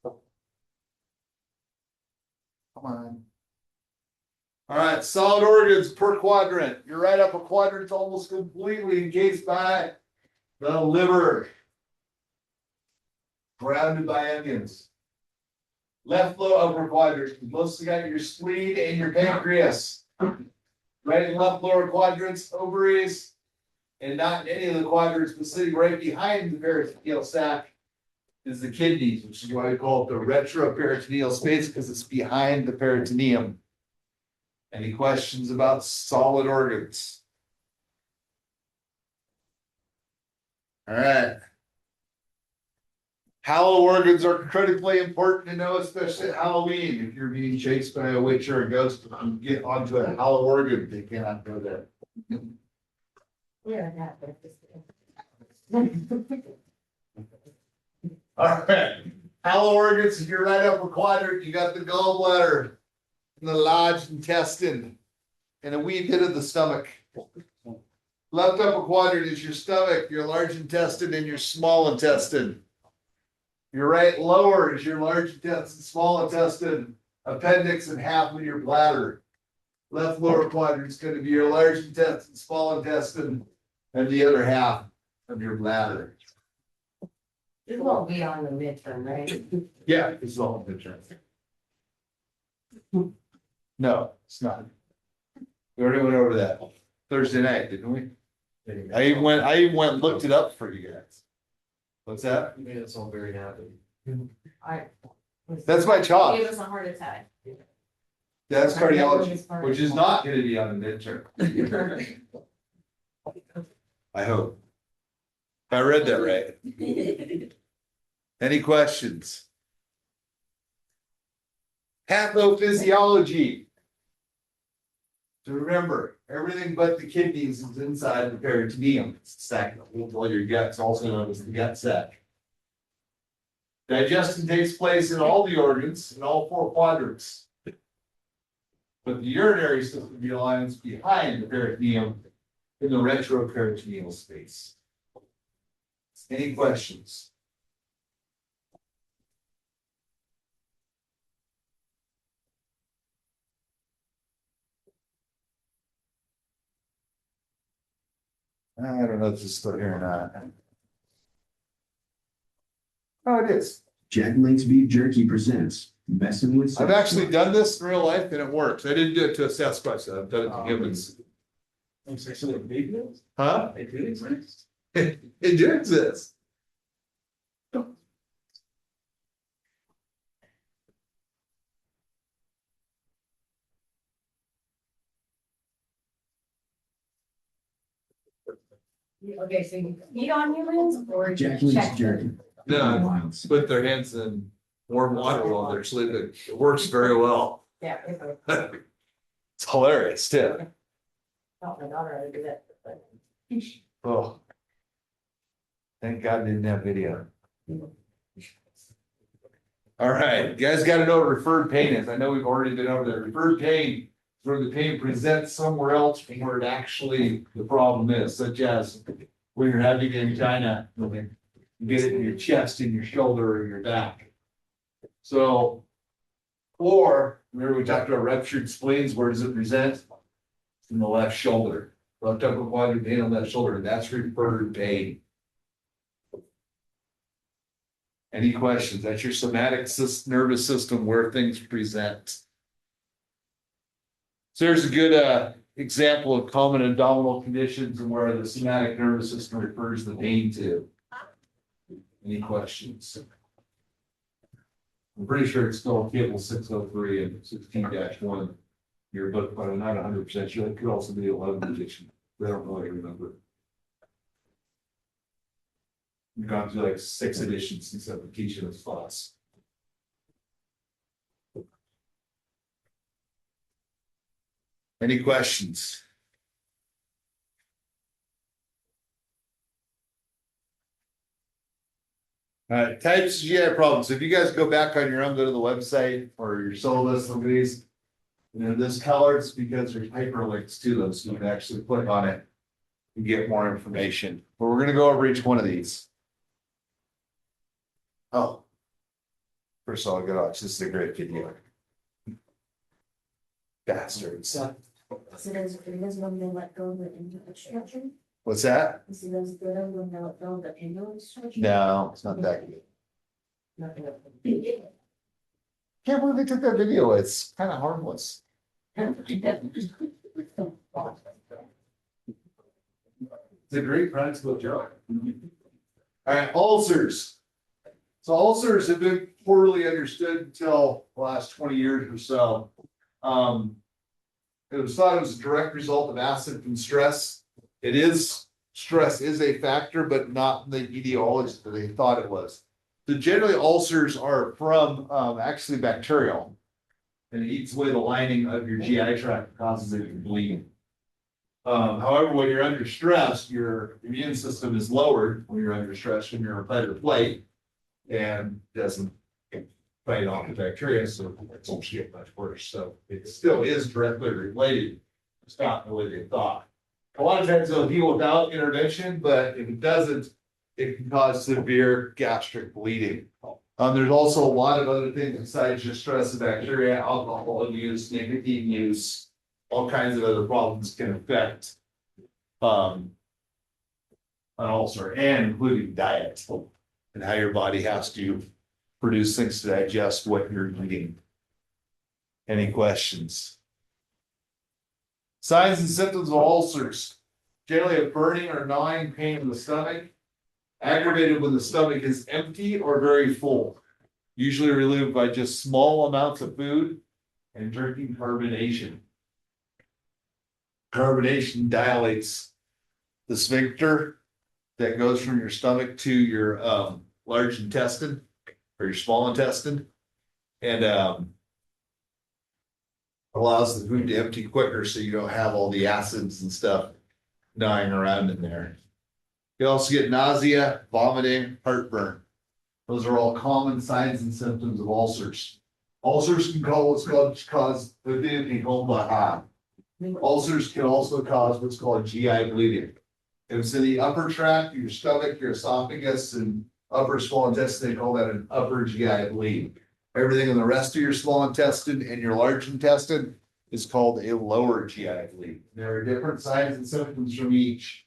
Come on. All right, solid organs per quadrant. Your right upper quadrant's almost completely encased by the liver, surrounded by onions. Left low upper quadrant, you mostly got your spleen and your pancreas. Right and left lower quadrants, ovaries, and not in any of the quadrants, but sitting right behind the peritoneal sac is the kidneys, which is why we call it the retroperitoneal space, because it's behind the peritoneum. Any questions about solid organs? All right. Hollow organs are critically important to know, especially at Halloween. If you're being chased by a witch or a ghost, and get onto a hollow organ, they cannot go there. Yeah, that, but All right. Hollow organs, if you're right upper quadrant, you got the gallbladder, and the large intestine, and a wee bit of the stomach. Left upper quadrant is your stomach, your large intestine, and your small intestine. Your right lower is your large intestine, small intestine, appendix, and half of your bladder. Left lower quadrant is going to be your large intestine, small intestine, and the other half of your bladder. it won't be on the midterm, right? Yeah, it's all good. No, it's not. We already went over that Thursday night, didn't we? I even went and looked it up for you guys. What's that? You made us all very happy. That's my chalk. Gave us a heart attack. That's cardiology, which is not gonna be on the midterm. I hope. I read that right. Any questions? Pathophysiology. So remember, everything but the kidneys is inside the peritoneum. It's the sac that holds all your guts, also known as the gut sac. Digestion takes place in all the organs, in all four quadrants. But the urinary system lies behind the peritoneum in the retroperitoneal space. Any questions? I don't know if this is still here or not. Oh, it is. Jack Link's Beef Jerky presents Messing with I've actually done this in real life and it works. I didn't do it to a Sasquatch, I've done it to humans. Huh? They do exist. It do exist. Okay, so you eat on humans or Jack check Link's them? Jerky. No, Wild. put their hands in warm water while they're sleeping. It works very well. Yeah. It's hilarious too. Oh, my daughter had to do that. but- Oh. Thank God they didn't have video. All right, you guys gotta know what referred pain is. I know we've already been over there. Referred pain is where the pain presents somewhere else from where it actually the problem is, such as when you're having angina, you get it in your chest, in your shoulder, or your back. So, or remember we talked about ruptured spleens, where does it present? In the left shoulder, left upper quadrant pain on that shoulder, that's referred pain. Any questions? That's your somatic nervous system where things present. So there's a good example of common abdominal conditions and where the somatic nervous system refers the pain to. Any questions? I'm pretty sure it's still table 603 and 16-1 your book, but I'm not 100% sure. It could also be 11 edition. I don't really remember. We've gone through like 6 editions since application of thoughts. Any questions? All right, types of GI problems. If you guys go back on your own, go to the website or your syllabus, look at these. You know, this color is because there's hyperlinks to them, so you can actually click on it and get more information. But we're gonna go over each one of these. Oh. First of all, good watch. This is a great video. Bastards. So does it is when they let go of the infrastructure? What's that? Is it as good as when they let go of the infrastructure? No, it's not that good. Not good. Can't believe they took that video. It's kind of harmless. It's a great practical joke. All right, ulcers. So ulcers have been poorly understood until the last 20 years or so. It was thought it was a direct result of acid from stress. It is, stress is a factor, but not the etiology that they thought it was. So generally ulcers are from actually bacterial. And it eats away the lining of your GI tract and causes it to bleed. However, when you're under stress, your immune system is lowered when you're under stress, when you're on fight or flight, and doesn't fight off the bacteria, so it won't get much worse. So it still is directly related. It's not the way they thought. A lot of times it'll heal without intervention, but if it doesn't, it can cause severe gastric bleeding. There's also a lot of other things besides just stress of bacteria, alcohol use, nicotine use, all kinds of other problems can affect an ulcer, and including diet and how your body has to produce things to digest what you're eating. Any questions? Signs and symptoms of ulcers. Generally a burning or gnawing pain in the stomach, aggravated when the stomach is empty or very full, usually relieved by just small amounts of food and drinking carbonation. Carbonation dilates the sphincter that goes from your stomach to your large intestine or your small intestine, and allows the food to empty quicker so you don't have all the acids and stuff dying around in there. You also get nausea, vomiting, heartburn. Those are all common signs and symptoms of ulcers. Ulcers can cause the thing called ulcers can also cause what's called GI bleeding. If it's in the upper tract, your stomach, your esophagus, and upper small intestine, they call that an upper GI bleed. Everything in the rest of your small intestine and your large intestine is called a lower GI bleed. There are different signs and symptoms from each.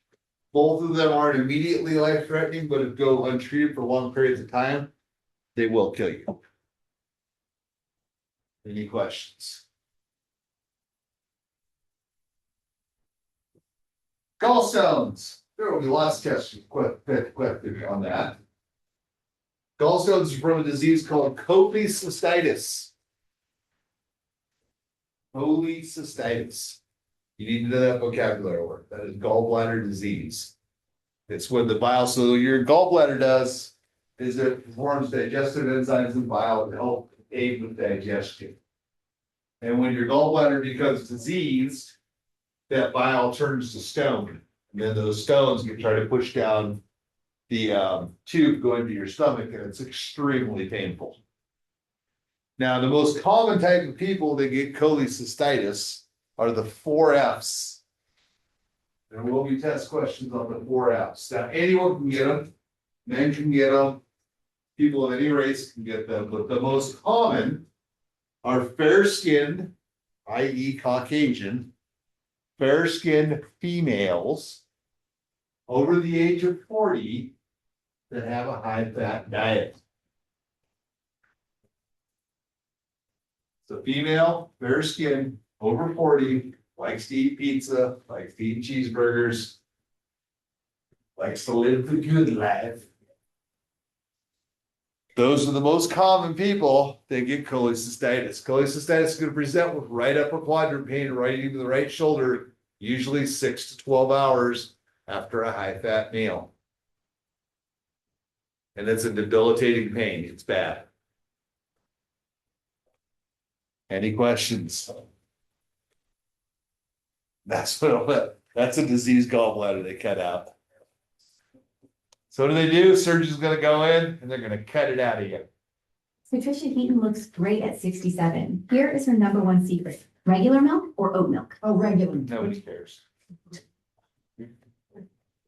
Both of them aren't immediately life-threatening, but if go untreated for long periods of time, they will kill you. Any questions? Gallstones. There will be lots of tests quick on that. Gallstones are from a disease called cholecystitis. Cholecystitis. You need to know that vocabulary word. That is gallbladder disease. It's when the bile, so your gallbladder does is it performs digestive enzymes in bile to help aid with digestion. And when your gallbladder becomes diseased, that bile turns to stone. And then those stones can try to push down the tube going to your stomach, and it's extremely painful. Now, the most common type of people that get cholecystitis are the 4 Fs. There will be test questions on the 4 Fs. Now, anyone can get them. Men can get them. People of any race can get them. But the most common are fair-skinned, i.e. Caucasian, fair-skinned females over the age of 40 that have a high-fat diet. So female, fair-skinned, over 40, likes to eat pizza, likes to eat cheeseburgers, likes to live the good life. Those are the most common people that get cholecystitis. Cholecystitis is going to present with right upper quadrant pain, right into the right shoulder, usually 6 to 12 hours after a high-fat meal. And it's a debilitating pain. It's bad. Any questions? That's a diseased gallbladder they cut out. So what do? Surgeon's gonna go in and they're gonna cut it out of you. Patricia Heaton looks great at 67. Here is her #1 secret. Regular milk or oat milk? Oh, regular. Nobody cares.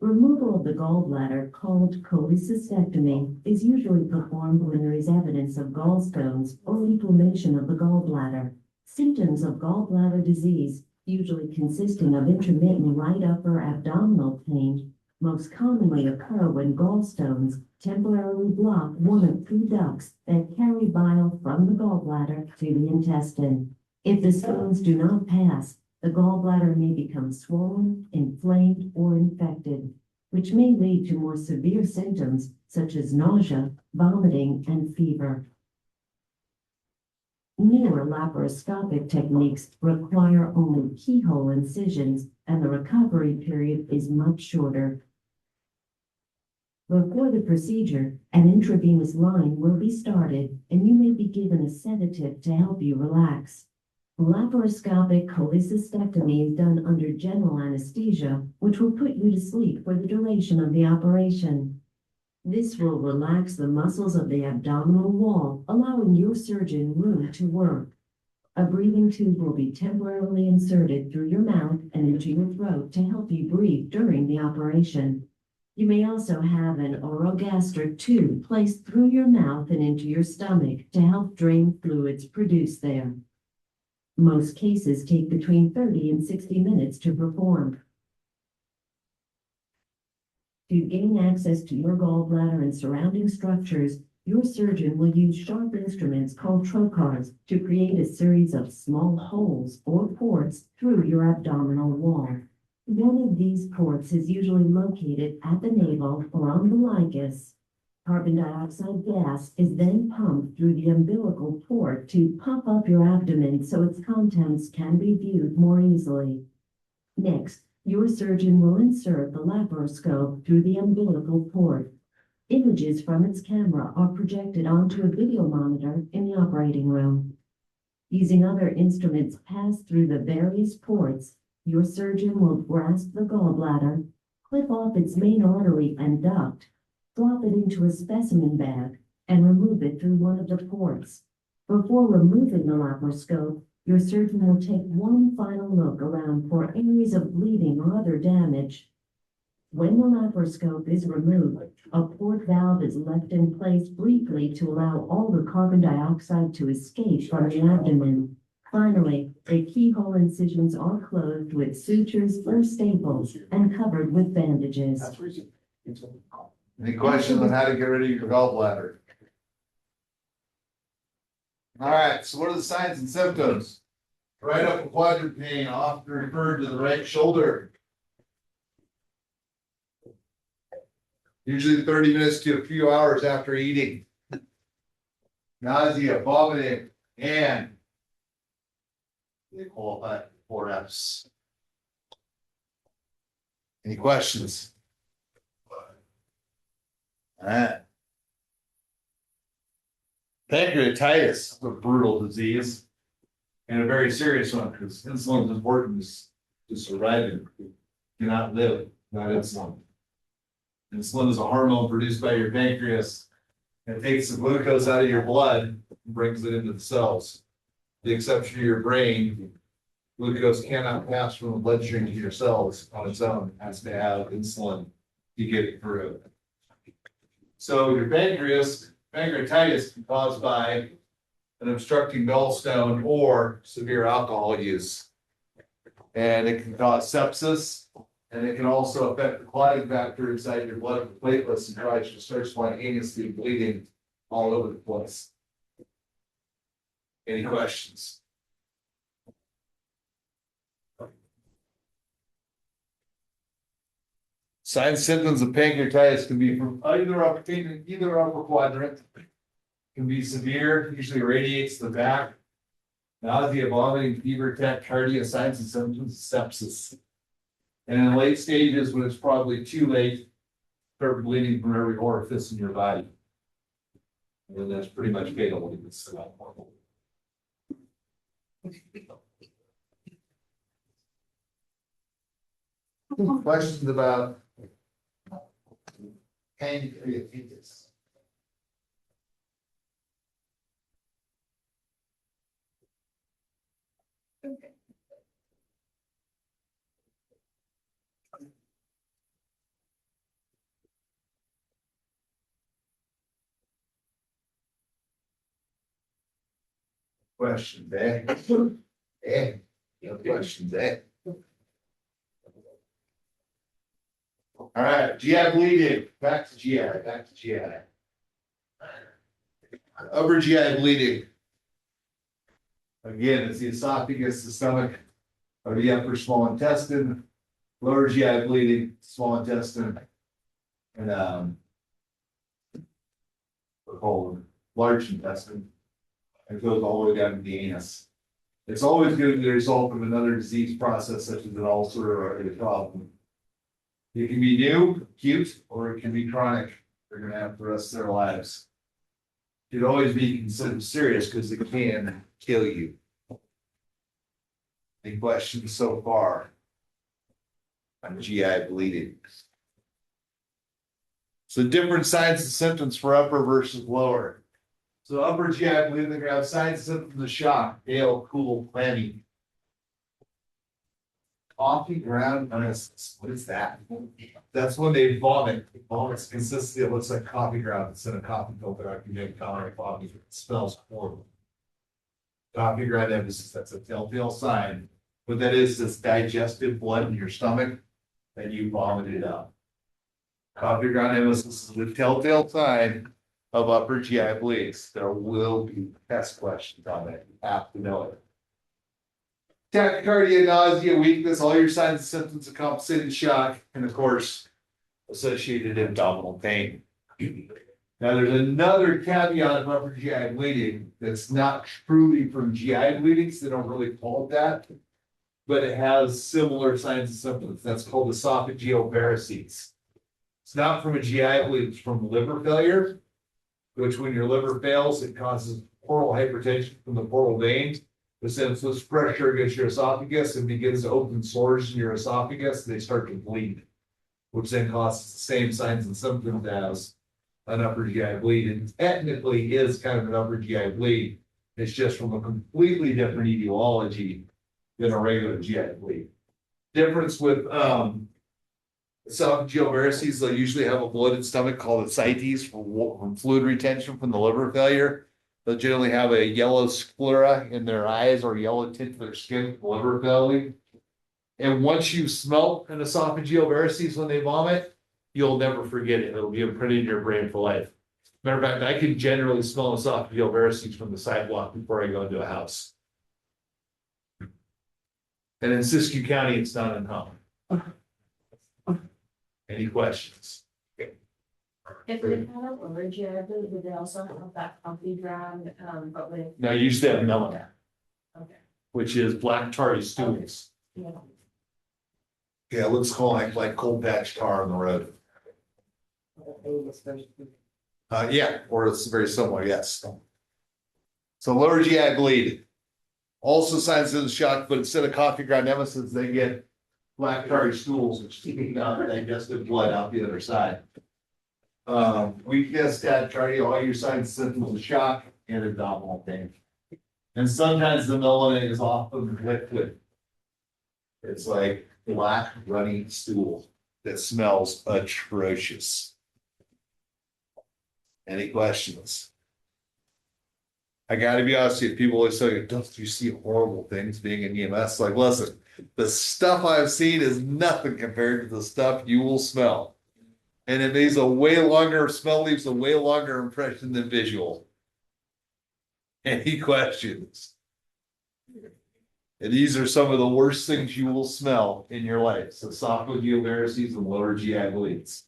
Removal of the gallbladder, called cholecystectomy, is usually performed when there is evidence of gallstones or inflammation of the gallbladder. Symptoms of gallbladder disease, usually consisting of intermittent right upper abdominal pain, most commonly occur when gallstones temporarily block one of 2 ducts that carry bile from the gallbladder to the intestine. If the stones do not pass, the gallbladder may become swollen, inflamed, or infected, which may lead to more severe symptoms such as nausea, vomiting, and fever. Newer laparoscopic techniques require only keyhole incisions, and the recovery period is much shorter. Before the procedure, an intravenous line will be started, and you may be given a sedative to help you relax. Laparoscopic cholecystectomy is done under general anesthesia, which will put you to sleep for the duration of the operation. This will relax the muscles of the abdominal wall, allowing your surgeon room to work. A breathing tube will be temporarily inserted through your mouth and into your throat to help you breathe during the operation. You may also have an orogastric tube placed through your mouth and into your stomach to help drain fluids produced there. Most cases take between 30 and 60 minutes to perform. To gain access to your gallbladder and surrounding structures, your surgeon will use sharp instruments called trocars to create a series of small holes or ports through your abdominal wall. One of these ports is usually located at the navel or umbilicus. Carbon dioxide gas is then pumped through the umbilical port to pump up your abdomen so its contents can be viewed more easily. Next, your surgeon will insert the laparoscope through the umbilical port. Images from its camera are projected onto a video monitor in the operating room. Using other instruments passed through the various ports, your surgeon will grasp the gallbladder, clip off its main artery and duct, drop it into a specimen bag, and remove it through one of the ports. Before removing the laparoscope, your surgeon will take one final look around for areas of bleeding or other damage. When the laparoscope is removed, a port valve is left in place briefly to allow all the carbon dioxide to escape from the abdomen. Finally, the keyhole incisions are closed with sutures or staples and covered with bandages. Any questions on how to get rid of your gallbladder? All right, so what are the signs and symptoms? Right upper quadrant pain, often referred to the right shoulder. Usually 30 minutes to a few hours after eating. Nausea, vomiting, and they qualify for 4Fs. Any questions? All right. Pancreatitis is a brutal disease and a very serious one because insulin is important to survive. You cannot live without insulin. Insulin is a hormone produced by your pancreas. And it takes the glucose out of your blood and brings it into the cells. The exception of your brain, glucose cannot pass from the bloodstream to your cells on its own. It has to have insulin to get it through. So your pancreatitis can be caused by an obstructing gallstone or severe alcohol use. And it can cause sepsis, and it can also affect the clotting factor inside your blood with platelets and cause you to start spontaneously bleeding all over the place. Any questions? Signs and symptoms of pancreatitis can be from either upper quadrant. Can be severe, usually radiates to the back. Nausea, vomiting, fever, tachycardia, signs and symptoms of sepsis. And in late stages, when it's probably too late, start bleeding from every orifice in your body. And that's pretty much fatal when it's questions about pancreatitis? Questions, eh? No questions, eh? All right, GI bleeding, back to GI. Upper GI bleeding. Again, it's the esophagus, the stomach, or the upper small intestine. Lower GI bleeding, small intestine, and colon, large intestine. It goes all the way down to the anus. It's always going to be the result of another disease process, such as an ulcer or a problem. It can be new, acute, or it can be chronic. They're going to have for the rest of their lives. It should always be considered serious because it can kill you. Any questions so far on GI bleeding? So different signs and symptoms for upper versus lower. So upper GI bleeding, they have signs and symptoms of shock, pale, cool, clammy. Coffee ground unests. What is that? That's when they vomit. Vomit's consistency, it looks like coffee ground instead of coffee filter. I can make coffee. It smells horrible. Coffee ground emesis, that's a telltale sign. What that is this digestive blood in your stomach that you vomited up. Coffee ground emesis is the telltale sign of upper GI bleeds. There will be test questions on it. You have to know it. Tachycardia, nausea, weakness, all your signs and symptoms of compensated shock, and of course, associated abdominal pain. Now, there's another caveat of upper GI bleeding that's not truly from GI bleeding, so they don't really call it that, but it has similar signs and symptoms. That's called esophageal varices. It's not from a GI bleed, it's from liver failure, which when your liver fails, it causes portal hypertension from the portal vein. But since this pressure against your esophagus and begins to open sores in your esophagus, they start to bleed, which then causes the same signs and symptoms as an upper GI bleed, and technically is kind of an upper GI bleed. It's just from a completely different etiology than a regular GI bleed. Difference with esophageal varices, they'll usually have a bloated stomach called ascites from fluid retention from the liver failure. They'll generally have a yellow sclera in their eyes or yellow tint to their skin from liver failure. And once you smell an esophageal varices when they vomit, you'll never forget it. It'll be imprinted in your brain for life. Matter of fact, I can generally smell esophageal varices from the sidewalk before I go into a house. And in Siskiyou County, it's not uncommon. Any questions? If they have allergy, would they also have that pumpy ground, but with? Now, you used to have melanoma, Okay. which is black tarry stools. Yeah. Yeah, it looks like cold patch tar on the road. Yeah, or it's very similar, yes. So lower GI bleed. Also signs of the shock, but instead of coffee ground emesis, they get black tarry stools, which keeping digestive blood out the other side. Weakness, tachycardia, all your signs and symptoms of shock and abdominal pain. And sometimes the melanoma is often liquid. It's like black runny stool that smells atrocious. Any questions? I gotta be honest with you, people always say, don't you see horrible things being in EMS? Like, listen, the stuff I've seen is nothing compared to the stuff you will smell. And it leaves a way longer, smell leaves a way longer impression than visual. Any questions? And these are some of the worst things you will smell in your life. So esophageal varices and lower GI bleeds.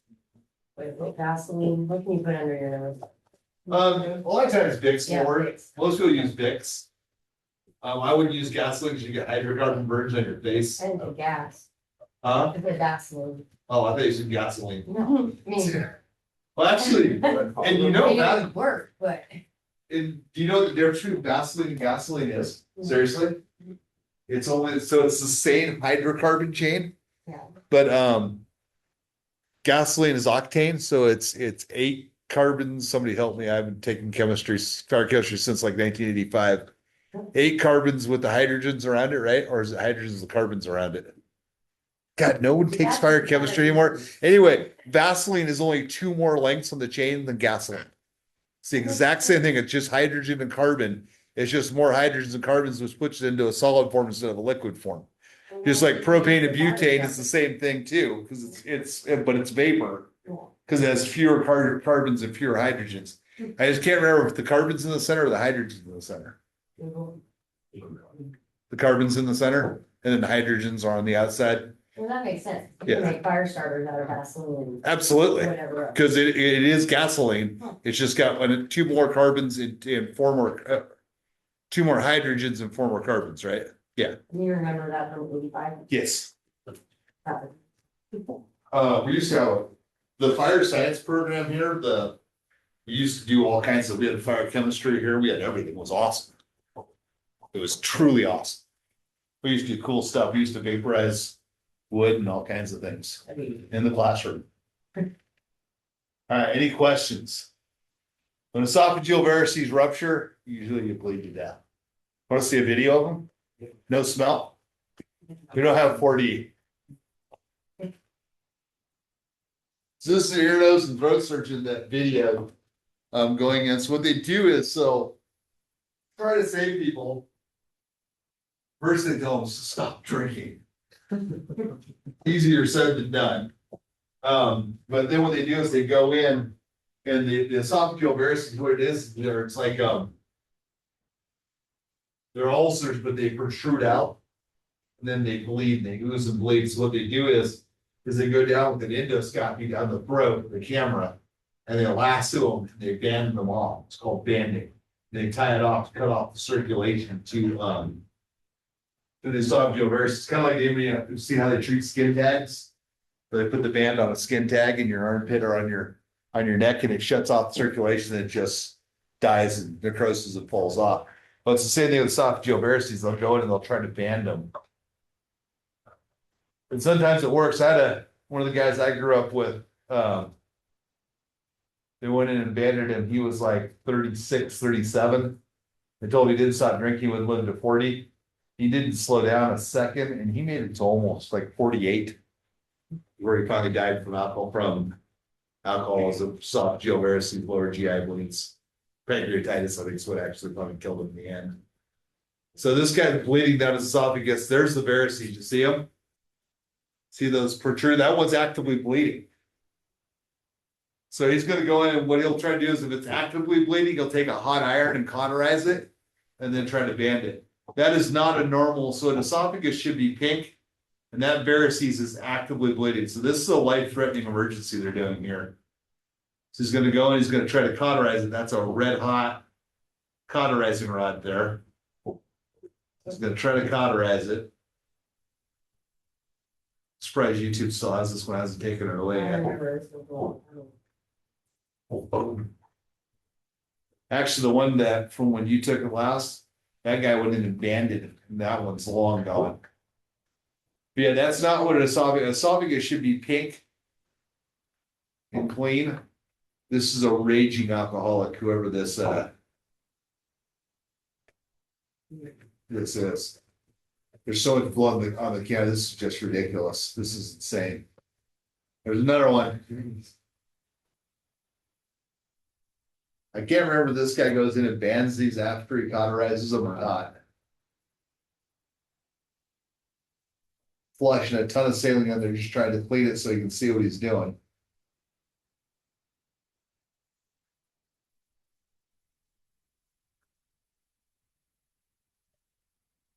With Vaseline, what can you put under your nose? A lot of times Vicks Yeah, more. Vicks. Most people use Vicks. I wouldn't use gasoline because you get hydrocarbon burns on your face. And the gas, Huh? the Vaseline. Oh, I thought you said gasoline. No, I mean. Well, actually, and you know It that, doesn't work, but. and do you know what the difference between Vaseline and gasoline is? Seriously? It's only, so it's the same hydrocarbon chain, Yeah. but gasoline is octane, so it's 8 carbons. Somebody help me. I've been taking fire chemistry since like 1985. 8 carbons with the hydrogens around it, right? Or is it hydrogens with carbons around it? God, no one takes fire chemistry anymore. Anyway, Vaseline is only 2 more lengths on the chain than gasoline. It's the exact same thing. It's just hydrogen and carbon. It's just more hydrogens and carbons, which puts it into a solid form instead of a liquid form. Just like propane and butane is the same thing too, because but it's vapor. Because it has fewer carbons and fewer hydrogens. I just can't remember if the carbon's in the center or the hydrogens in the center. The carbon's in the center, and then the hydrogens are on the outside. Well, that makes sense. Yeah. You can make fire starters out of Vaseline. Absolutely. Whatever. Because it is gasoline. It's just got 2 more carbons and 4 more, 2 more hydrogens and 4 more carbons, right? Yeah. You remember that from 85? Yes. We used to have the fire science program here. We used to do all kinds of, we had fire chemistry here. We had everything. It was awesome. It was truly awesome. We used to do cool stuff. We used to vaporize wood and all kinds of things in the classroom. All right, any questions? When esophageal varices rupture, usually you bleed to death. Want to see a video of them? No smell? We don't have 4D. So this is an ear, nose, and throat surgeon, that video going in. So what they do is, so try to save people. First they tell them to stop drinking. Easier said than done. But then what they do is they go in, and the esophageal varices, what it is, it's like they're ulcers, but they protrude out, and then they bleed, and they ooze and bleed. So what they do is they go down with an endoscopy down the throat with the camera, and they lasso them, and they band them off. It's called banding. They tie it off to cut off the circulation to the esophageal varices. It's kind of like you see how they treat skin tags. They put the band on a skin tag in your armpit or on your neck, and it shuts off the circulation, and it just dies and necrosis and falls off. But it's the same thing with esophageal varices. They'll go in and they'll try to band them. And sometimes it works. I had one of the guys I grew up with, They went in and banded him. He was like 36, 37. They told him he didn't stop drinking, would live to 40. He didn't slow down a second, and he made it to almost like 48, where he finally died from alcoholism, esophageal varices, lower GI bleeds. Pancreatitis, I think, is what actually probably killed him in the end. So this guy's bleeding down his esophagus. There's the varices. You see him? See those protrude? That one's actively bleeding. So he's going to go in, and what he'll try to do is, if it's actively bleeding, he'll take a hot iron and cauterize it, and then try to band it. That is not a normal. So an esophagus should be pink, and that varices is actively bleeding. So this is a life-threatening emergency they're doing here. So he's going to go and he's going to try to cauterize it. That's a red hot cauterizing rod there. He's going to try to cauterize it. Surprised YouTube still has this one, hasn't taken it away yet. Actually, the one that from when you took it last, that guy went in and banded it, and that one's long gone. But yeah, that's not what an esophagus. Esophagus should be pink and clean. This is a raging alcoholic, whoever this is. There's so much blood on the can. This is just ridiculous. This is insane. There's another one. I can't remember if this guy goes in and bans these after he cauterizes them or not. Flushing a ton of saline in there, just trying to clean it so you can see what he's doing.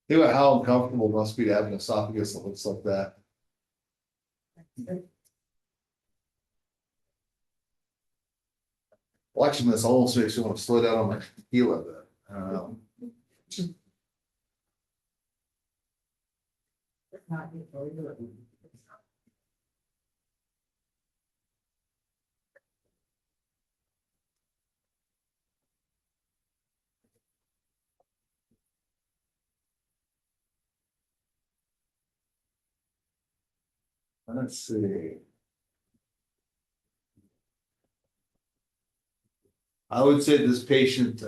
Think about how uncomfortable it must be to have an esophagus that looks like that. Watching this almost makes me want to slow down on my heel a bit. I don't know. Let's see. I would say this patient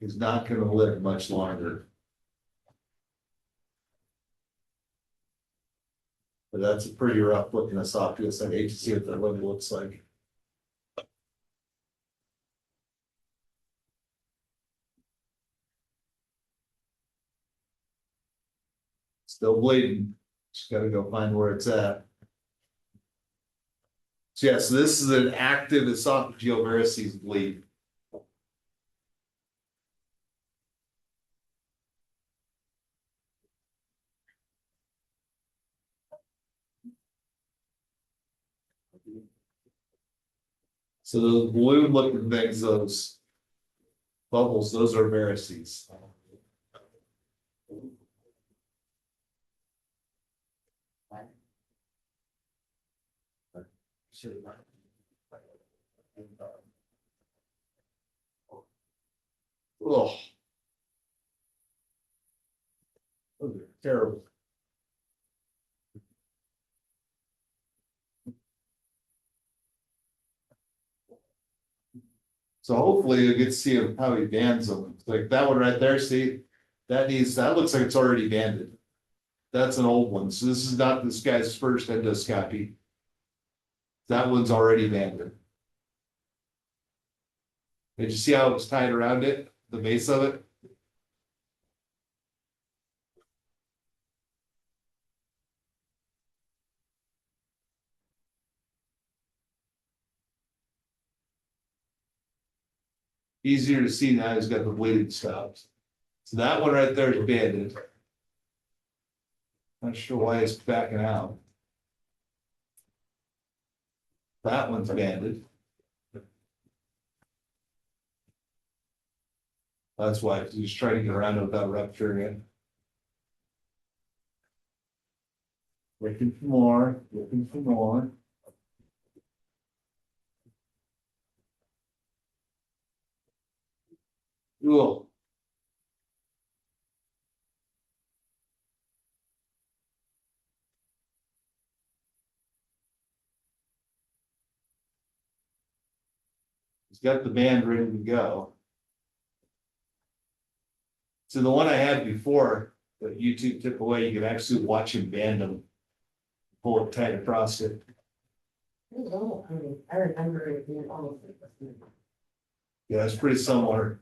is not going to live much longer. But that's a pretty rough looking esophagus. I'd hate to see what that one looks like. Still bleeding. Just got to go find where it's at. So yeah, so this is an active esophageal varices bleed. So those balloon looking things, those bubbles, those are varices. Oh, those are terrible. So hopefully you'll get to see how he bands them. Like that one right there, see, that looks like it's already banded. That's an old one. So this is not this guy's first endoscopy. That one's already banded. Did you see how it was tied around it, the base of it? Easier to see now, he's got the bleeding stops. So that one right there is banded. Not sure why it's backing out. That one's banded. That's why he's trying to get around it without rupturing it. Looking for more, looking for more. Cool. He's got the band ready to go. So the one I had before, that YouTube took away, you can actually watch him band them. Pull it tight across it. I remember it being almost. Yeah, it's pretty similar.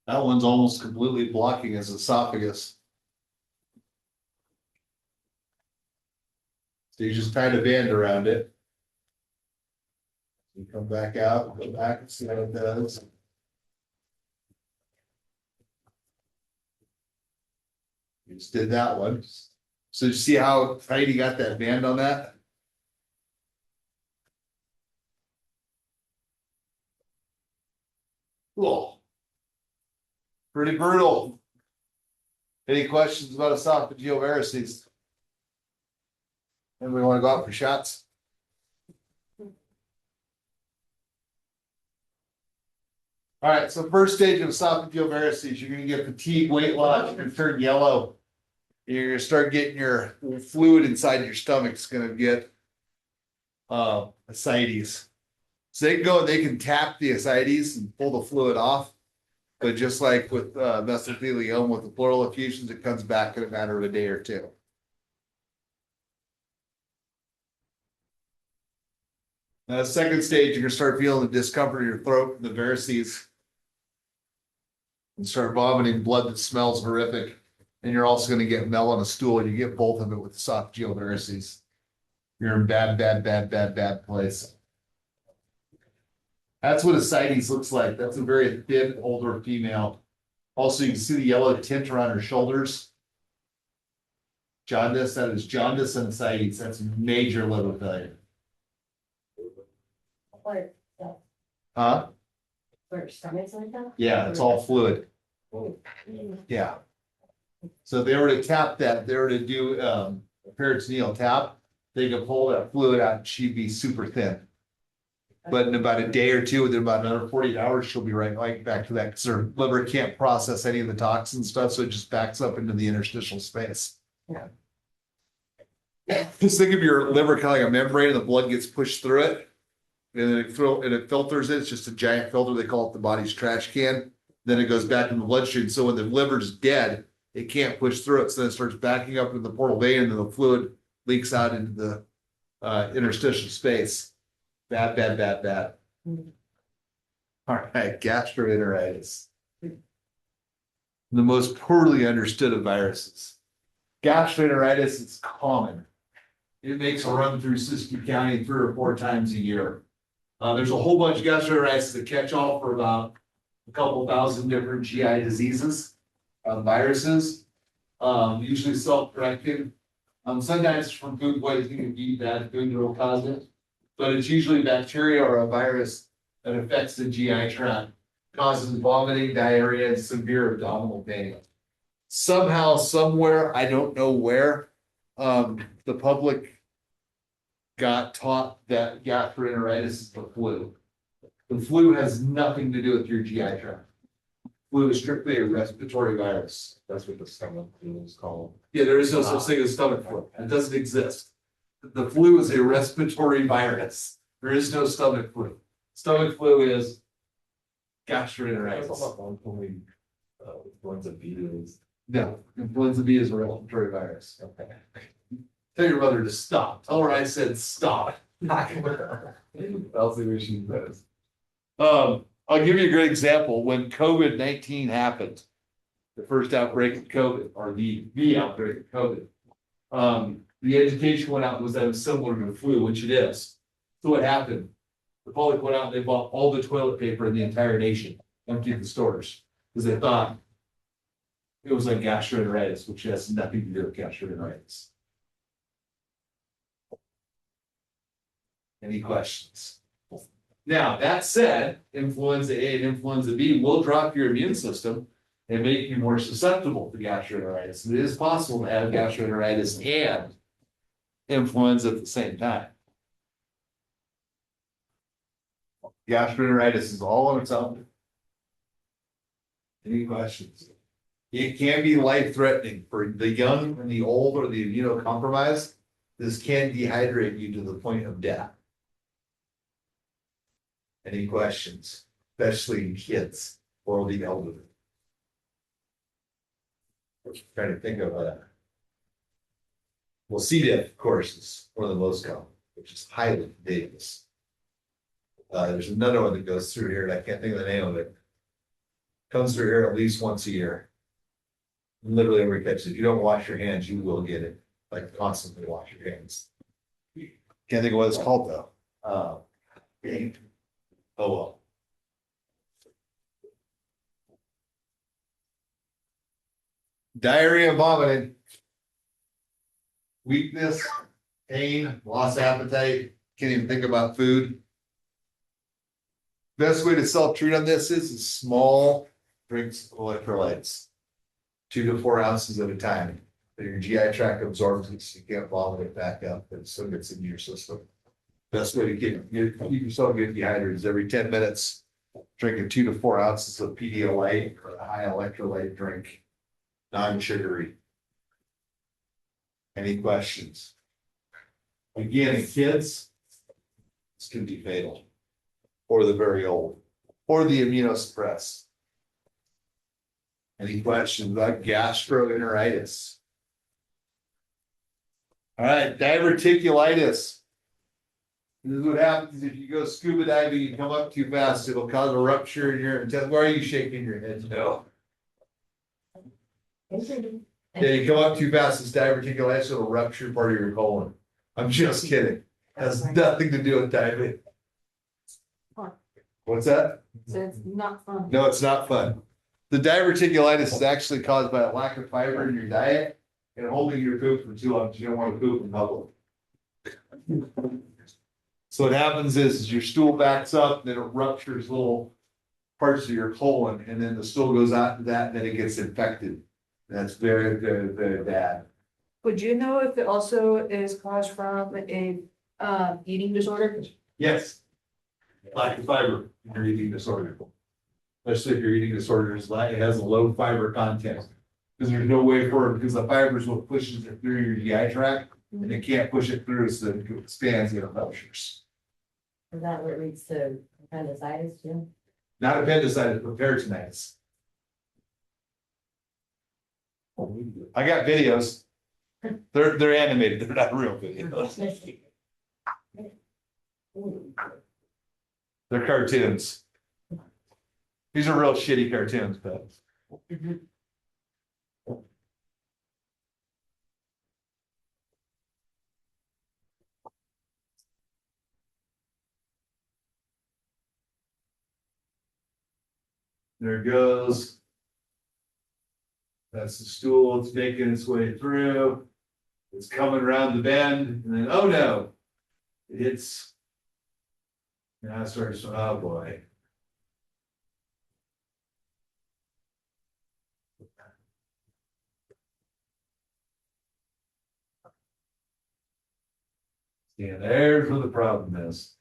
That one's almost completely blocking his esophagus. So you just tie a band around it. You come back out, go back and see how it does. You just did that one. So you see how tight he got that band on that? Cool. Pretty brutal. Any questions about esophageal varices? Anybody want to go out for shots? All right, so first stage of esophageal varices, you're gonna get fatigue, weight loss, you're gonna turn yellow. You're gonna start getting your fluid inside your stomach. It's gonna get ascites. So they can tap the ascites and pull the fluid off. But just like with mesothelioma with the pleural effusions, it comes back in a matter of a day or two. Now, the second stage, you're gonna start feeling the discomfort in your throat, the varices, and start vomiting blood that smells horrific. And you're also gonna get mel on a stool, and you get both of it with esophageal varices. You're in bad place. That's what ascites looks like. That's a very thin, older female. Also, you can see the yellow tint around her shoulders. Jaundice, that is jaundice and ascites. That's major liver failure. Huh? For stomachs like that? Yeah, it's all fluid. Yeah. So if they were to tap that, they were to do a peritoneal tap, they could pull that fluid out and she'd be super thin. But in about a day or two, within about another 48 hours, she'll be right back to that because her liver can't process any of the toxin stuff, so it just backs up into the interstitial space. Yeah. Just think of your liver kind of like a membrane and the blood gets pushed through it. And then it filters it. It's just a giant filter. They call it the body's trash can. Then it goes back in the bloodstream. So when the liver's dead, it can't push through it. So then it starts backing up into the portal vein and then the fluid leaks out into the interstitial space. Bad. All right, gastroenteritis. The most poorly understood of viruses. Gastroenteritis is common. It makes a run through Siskiyou County 3 or 4 times a year. There's a whole bunch of gastroenteritis that catch all for about a couple thousand different GI diseases, viruses, usually self-correcting. Sometimes from food poisoning and eat bad food that will cause it, but it's usually bacteria or a virus that affects the GI tract, causes vomiting, diarrhea, and severe abdominal pain. Somehow, somewhere, I don't know where, the public got taught that gastroenteritis is the flu. The flu has nothing to do with your GI tract. Flu is strictly a respiratory virus. That's what the stomach flu is called. Yeah, there is no such thing as stomach flu. It doesn't exist. The flu is a respiratory virus. There is no stomach flu. Stomach flu is gastroenteritis. Influenza B is. No, influenza B is a respiratory virus. Okay. Tell your mother to stop. Tell her I said stop. I'll see what she says. I'll give you a great example. When COVID-19 happened, the first outbreak of COVID, or the outbreak of COVID, the education went out was that it was similar to the flu, which it is. So what happened? The public went out and they bought all the toilet paper in the entire nation, emptied the stores, because they thought it was like gastroenteritis, which has nothing to do with gastroenteritis. Any questions? Now, that said, influenza A and influenza B will drop your immune system and make you more susceptible to gastroenteritis. It is possible to have gastroenteritis and influenza at the same time. Gastroenteritis is all on its own. Any questions? It can be life-threatening for the young and the old or the immunocompromised. This can dehydrate you to the point of death. Any questions, especially in kids or the elderly? Trying to think of well, C. diff, of course, is one of the most common, which is highly contagious. There's another one that goes through here, and I can't think of the name of it. Comes through here at least once a year. Literally, every catch it. If you don't wash your hands, you will get it. Like constantly wash your hands. Can't think of what it's called though. Oh well. Diarrhea, vomiting, weakness, pain, lost appetite, can't even think about food. Best way to self-treat on this is small drinks of electrolytes, 2 to 4 ounces at a time. Your GI tract absorbs it, so you can't vomit it back up, but it still gets into your system. Best way to keep yourself get dehydrated is every 10 minutes, drinking 2 to 4 ounces of Pedialyte or a high electrolyte drink, non-sugary. Any questions? Again, in kids, this can be fatal, or the very old, or the immunosuppressed. Any questions about gastroenteritis? All right, diverticulitis. This is what happens if you go scuba diving and come up too fast. It'll cause a rupture in your intestine. Why are you shaking your head? No. Yeah, you come up too fast, it's diverticulitis, it'll rupture part of your colon. I'm just kidding. Has nothing to do with diving. What's that? So it's not fun. No, it's not fun. The diverticulitis is actually caused by a lack of fiber in your diet and holding your poop for too long because you don't want to poop in public. So what happens is your stool backs up, then it ruptures little parts of your colon, and then the stool goes out to that, and then it gets infected. That's very, very, very bad. Would you know if it also is caused from a eating disorder? Yes. Lack of fiber in your eating disorder. Especially if your eating disorder is it has a low fiber content. Because there's no way for it, because the fiber is what pushes it through your GI tract, and it can't push it through, so it expands and it ruptures. Is that what leads to appendicitis too? Not appendicitis, but peritonitis. I got videos. They're animated, they're not real videos. They're cartoons. These are real shitty cartoons, but. There it goes. That's the stool, it's making its way through. It's coming around the bend, and then, oh no, it hits. Now it starts, oh boy. Yeah, there's where the problem is.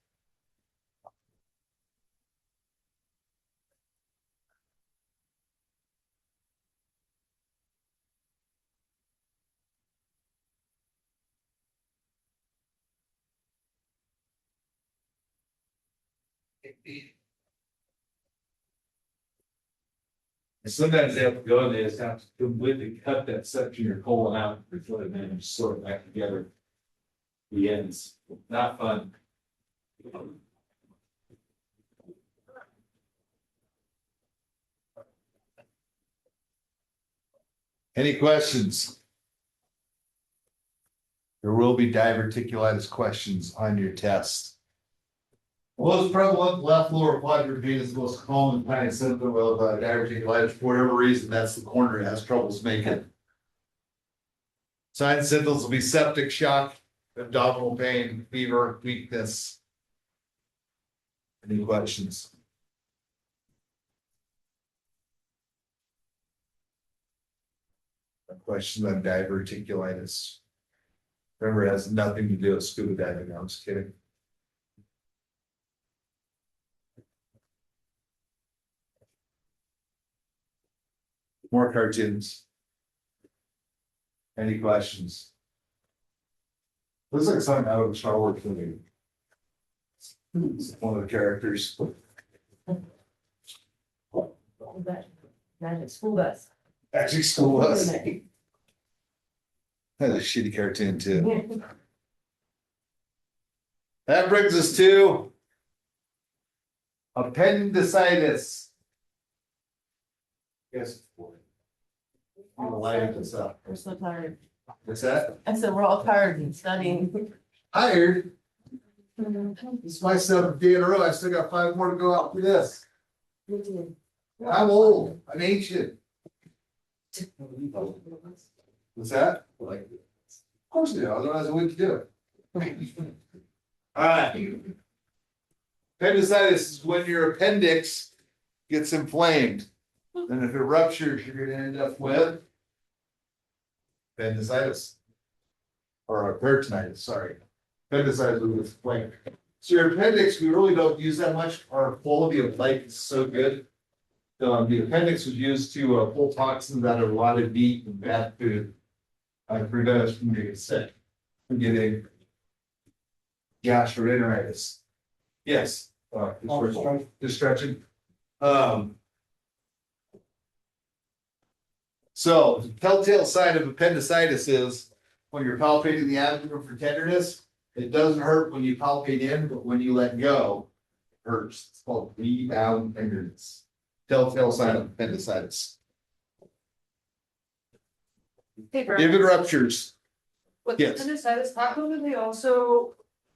And sometimes they have to go and they just have to completely cut that section of your colon out before they manage to sort it back together. The ends, not fun. Any questions? There will be diverticulitis questions on your test. Most prevalent left lower quadrant pain is the most common kind of symptom of diverticulitis. For whatever reason, that's the corner it has troubles making. Signs and symptoms will be septic shock, abdominal pain, fever, weakness. Any questions? A question on diverticulitis. Remember, it has nothing to do with scuba diving. I'm just kidding. More cartoons. Any questions? Looks like something out of a Star Wars movie. It's one of the characters. Magic school bus. Actually, school bus. That's a shitty cartoon too. That brings us to appendicitis. Yes. I'm lighting this up. We're so tired. What's that? I said, we're all tired and studying. Tired. This is my 7th day in a row. I still got 5 more to go out for this. I'm old. I'm ancient. What's that? Like, of course you do. Otherwise, I wouldn't do it. All right. Appendicitis is when your appendix gets inflamed. And if it ruptures, you're going to end up with appendicitis. Or peritonitis, sorry. Appendicitis is inflamed. So your appendix, we really don't use that much. Our quality of life is so good. The appendix was used to pull toxins out of a lot of meat and bad food. Prevent us from getting sick, from getting gastroenteritis. Yes. Just stretching. So the telltale sign of appendicitis is when you're palpating the abdomen for tenderness, it doesn't hurt when you palpate in, but when you let go, it hurts. It's called rebound tenderness. Telltale sign of appendicitis. Hey, If it ruptures, With yes. appendicitis, how come do they also,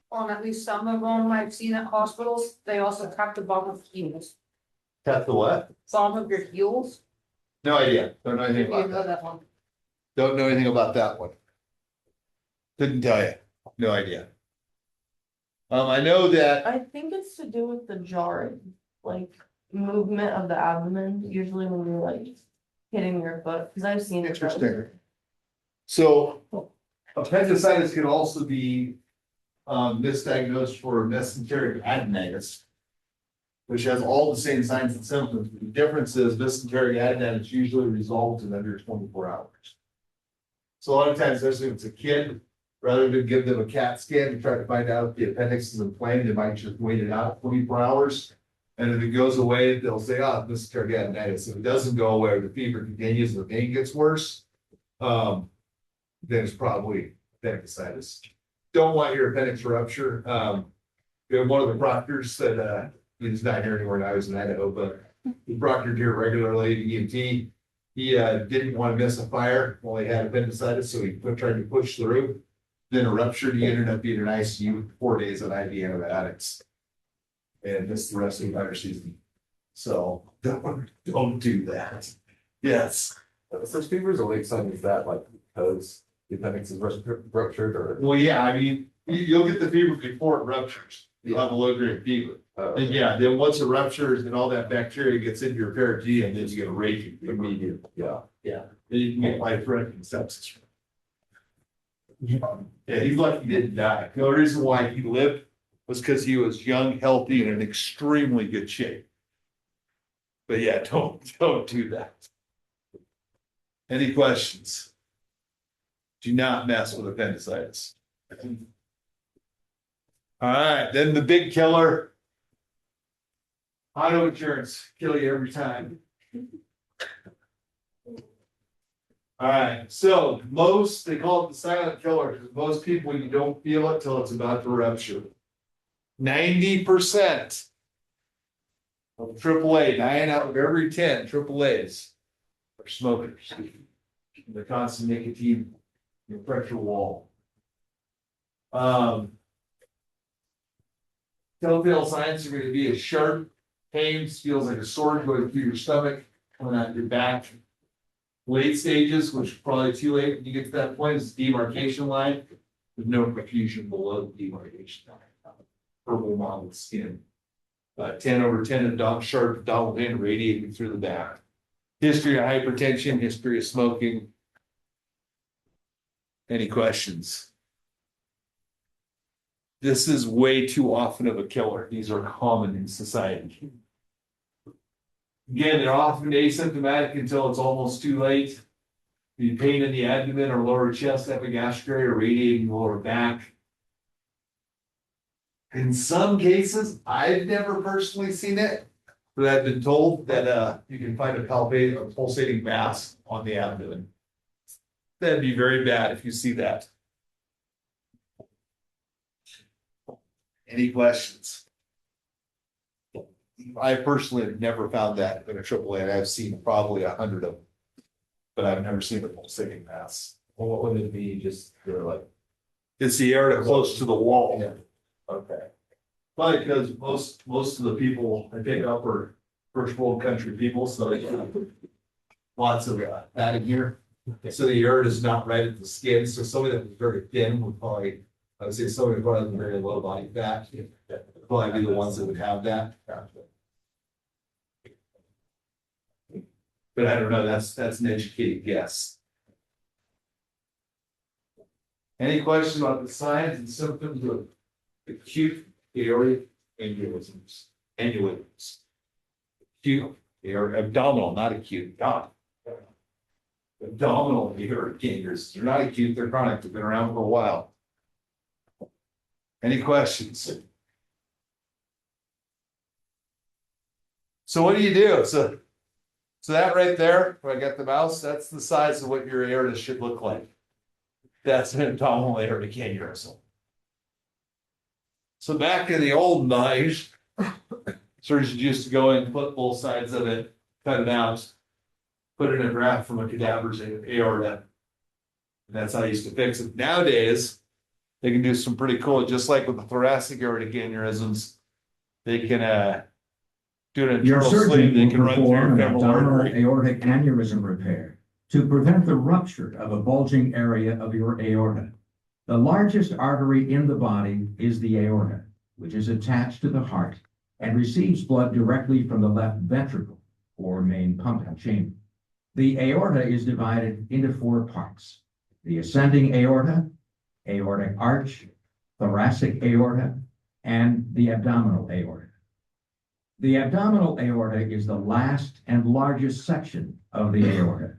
on at least some of them I've seen at hospitals, they also tap the bottom of heels, Tap the what? bottom of your heels? No idea. Don't know anything You about know that. that one. Don't know anything about that one. Couldn't tell you. No idea. I know that. I think it's to do with the jarring, like movement of the abdomen, usually when you're like hitting your foot, because I've seen it. Interesting. So appendicitis can also be misdiagnosed for mesenteric adenitis, which has all the same signs and symptoms. The difference is mesenteric adenitis usually resolves in under 24 hours. So a lot of times, especially if it's a kid, rather than give them a CAT scan to try to find out if the appendix is inflamed, they might just wait it out 24 hours. And if it goes away, they'll say, oh, mesenteric adenitis. If it doesn't go away, or the fever continues, and the pain gets worse, then it's probably appendicitis. Don't want your appendix to rupture. We have one of the proctors that he's not here anymore now, he's in Idaho, but he proctored here regularly at EMT. He didn't want to miss a fire while he had appendicitis, so he tried to push through. Then it ruptured, he ended up being in ICU with 4 days of IV antibiotics. And missed the rest of the fire season. So don't do that. Yes. So fevers or late sign is that like because the appendix is ruptured or? Well, yeah, I mean, you'll get the fever before it ruptures. You'll have a low grade fever. And yeah, then once it ruptures and all that bacteria gets into your peritoneum, then you get a raging immediate. Yeah. Yeah. Then you can get life-threatening sepsis. Yeah, he's lucky he didn't die. The only reason why he lived was because he was young, healthy, and in extremely good shape. But yeah, don't do that. Any questions? Do not mess with appendicitis. All right, then the big killer. Auto insurance, kill you every time. Alright, so most, they call it the silent killer, because most people, you don't feel it till it's about to rupture. 90% of AAA, 9 out of every 10 AAAs are smokers. The constant nicotine, pressure wall. Telltale signs are gonna be a sharp pain, feels like a sword going through your stomach, coming out your back. Late stages, which is probably too late, when you get to that point, is the demarcation line, with no perfusion below the demarcation line. Purple mottled skin. 10/10 of sharp abdominal pain radiating through the back. History of hypertension, history of smoking. Any questions? This is way too often of a killer. These are common in society. Again, they're often asymptomatic until it's almost too late. The pain in the abdomen or lower chest, epigastric area, radiating lower back. In some cases, I've never personally seen it, but I've been told that you can find a pulsating mass on the abdomen. That'd be very bad if you see that. Any questions? I personally have never found that in a AAA, and I've seen probably 100 of them, but I've never seen a pulsating mass. Well, what would it be? Just they're like, It's the area close to the wall. yeah, okay. Probably because most of the people I pick up are first world country people, so they have lots of that in here. So the urine is not right at the skin, so somebody that was very thin would probably, I would say somebody who probably has very low body fat, would probably be the ones that would have that. But I don't know, that's an educated guess. Any questions about the signs and symptoms of acute aortic aneurysms? Acute aortic, abdominal, not acute, God. Abdominal aortic aneurysms, they're not acute, they're chronic, they've been around for a while. Any questions? So what do you do? So that right there, where I got the mouse, that's the size of what your aorta should look like. That's an abdominal aortic aneurysm. So back in the old days, surgeons used to go in, put both sides of it, cut it out, put it in a graft from a cadaver's aorta. And that's how I used to fix it. Nowadays, they can do some pretty cool, just like with the thoracic aortic aneurysms, they can do an Your internal sleeve, surgeon they will can run through your perform an femoral abdominal artery. aortic aneurysm repair to prevent the rupture of a bulging area of your aorta. The largest artery in the body is the aorta, which is attached to the heart and receives blood directly from the left ventricle or main pumping chamber. The aorta is divided into 4 parts: the ascending aorta, aortic arch, thoracic aorta, and the abdominal aorta. The abdominal aorta is the last and largest section of the aorta.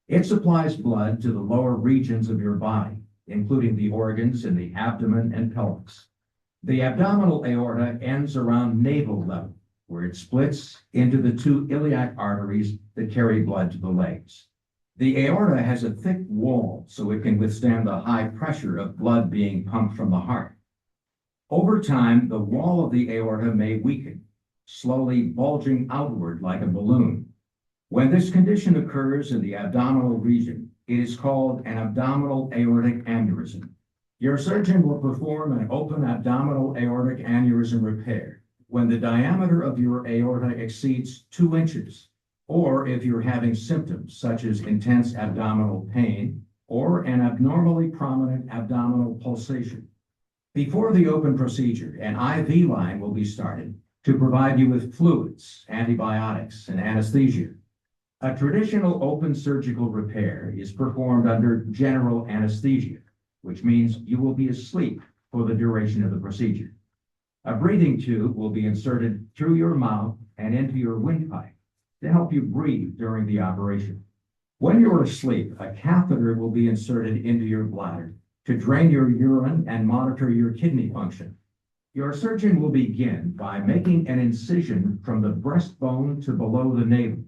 It supplies blood to the lower regions of your body, including the organs in the abdomen and pelvis. The abdominal aorta ends around navel level, where it splits into the 2 iliac arteries that carry blood to the legs. The aorta has a thick wall, so it can withstand the high pressure of blood being pumped from the heart. Over time, the wall of the aorta may weaken, slowly bulging outward like a balloon. When this condition occurs in the abdominal region, it is called an abdominal aortic aneurysm. Your surgeon will perform an open abdominal aortic aneurysm repair when the diameter of your aorta exceeds 2 inches, or if you're having symptoms such as intense abdominal pain or an abnormally prominent abdominal pulsation. Before the open procedure, an IV line will be started to provide you with fluids, antibiotics, and anesthesia. A traditional open surgical repair is performed under general anesthesia, which means you will be asleep for the duration of the procedure. A breathing tube will be inserted through your mouth and into your windpipe to help you breathe during the operation. When you're asleep, a catheter will be inserted into your bladder to drain your urine and monitor your kidney function. Your surgeon will begin by making an incision from the breastbone to below the navel.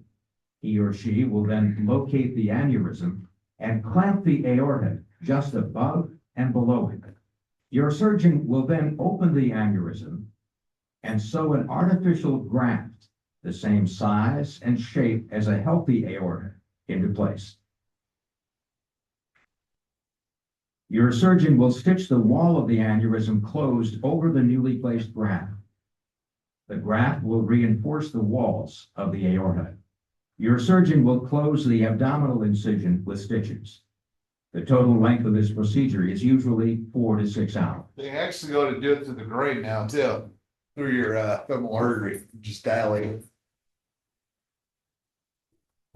He or she will then locate the aneurysm and clamp the aorta just above and below it. Your surgeon will then open the aneurysm and sew an artificial graft, the same size and shape as a healthy aorta, into place. Your surgeon will stitch the wall of the aneurysm closed over the newly placed graft. The graft will reinforce the walls of the aorta. Your surgeon will close the abdominal incision with stitches. The total length of this procedure is usually 4 to 6 hours. They actually go to do it through the groin now too, through your femoral artery, just dilate it.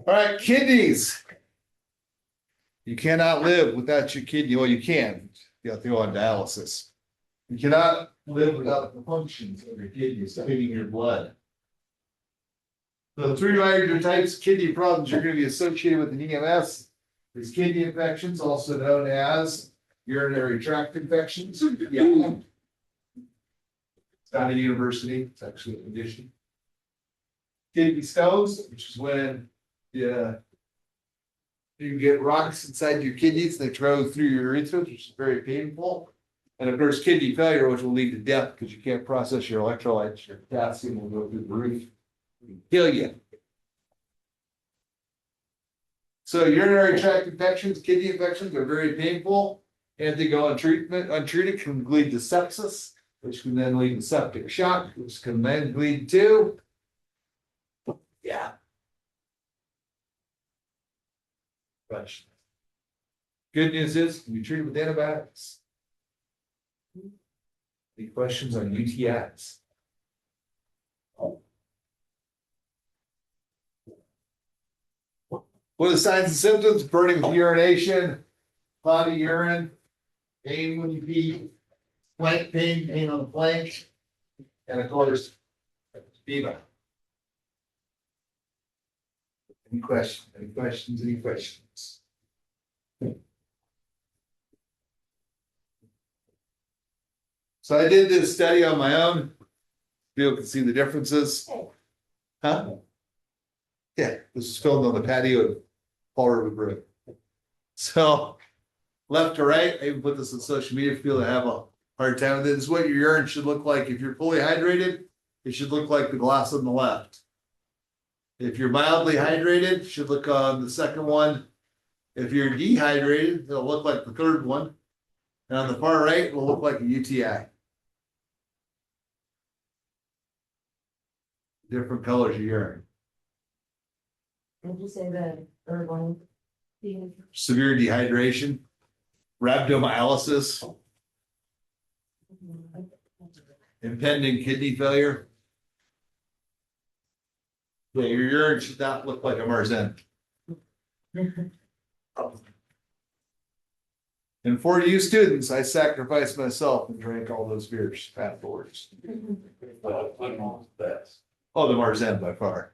All right, kidneys. You cannot live without your kidney. Well, you can. You have to go on dialysis. You cannot live without the functions of your kidneys, feeding your blood. The 3 major types of kidney problems are going to be associated with an EMS. There's kidney infections, also known as urinary tract infections. Yeah. It's not a university, it's actually a condition. Kidney stones, which is when you get rocks inside your kidneys, they travel through your urethra, which is very painful. And of course, kidney failure, which will lead to death because you can't process your electrolytes, your potassium will go through the roof, kill you. So urinary tract infections, kidney infections are very painful, and if they go untreated, can lead to sepsis, which can then lead to septic shock, which can then lead to, yeah. Question. Good news is, can be treated with antibiotics. Any questions on UTIs? What are the signs and symptoms? Burning with urination, cloudy urine, pain when you pee, flank pain, pain on the flank, and of course, fever. Any questions? Any questions? Any questions? So I did this study on my own. People can see the differences. Huh? Yeah, this is filmed on the patio at Fall River Brew. So left to right, I even put this on social media for people that have a hard time with it. This is what your urine should look like. If you're fully hydrated, it should look like the glass on the left. If you're mildly hydrated, it should look on the second one. If you're dehydrated, it'll look like the third one. And on the far right, it will look like a UTI. Different colors of urine. Did you say the third one? Severe dehydration, rhabdomyolysis, impending kidney failure. Yeah, your urine should not look like a Marzen. And for you students, I sacrificed myself and drank all those beers afterwards. Oh, the Marzen by far.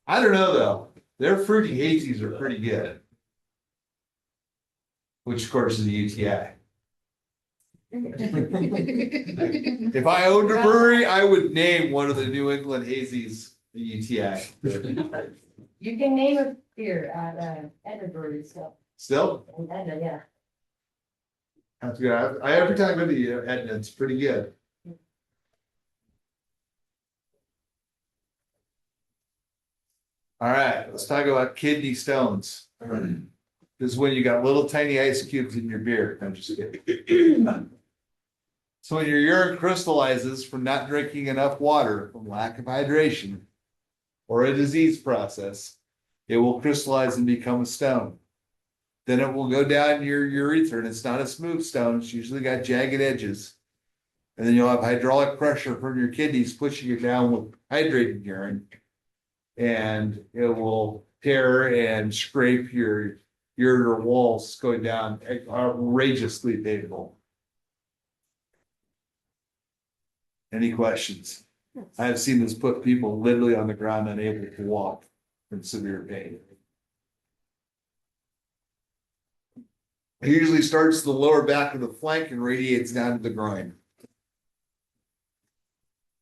I don't know though. Their fruity hazies are pretty good. Which of course is a UTI. If I owned a brewery, I would name one of the New England hazies a UTI. You can name a beer at Edinburgh still. Still? Edna, yeah. That's good. I every time I go to Edna, it's pretty good. All right, let's talk about kidney stones. This is when you got little tiny ice cubes in your beer. I'm just kidding. So when your urine crystallizes from not drinking enough water, from lack of hydration, or a disease process, it will crystallize and become a stone. Then it will go down your urethra, and it's not a smooth stone. It's usually got jagged edges. And then you'll have hydraulic pressure from your kidneys pushing it down with hydrated urine. And it will tear and scrape your ureter walls going down, outrageously painful. Any questions? I have seen this put people literally on the ground unable to walk from severe pain. It usually starts the lower back of the flank and radiates down to the groin.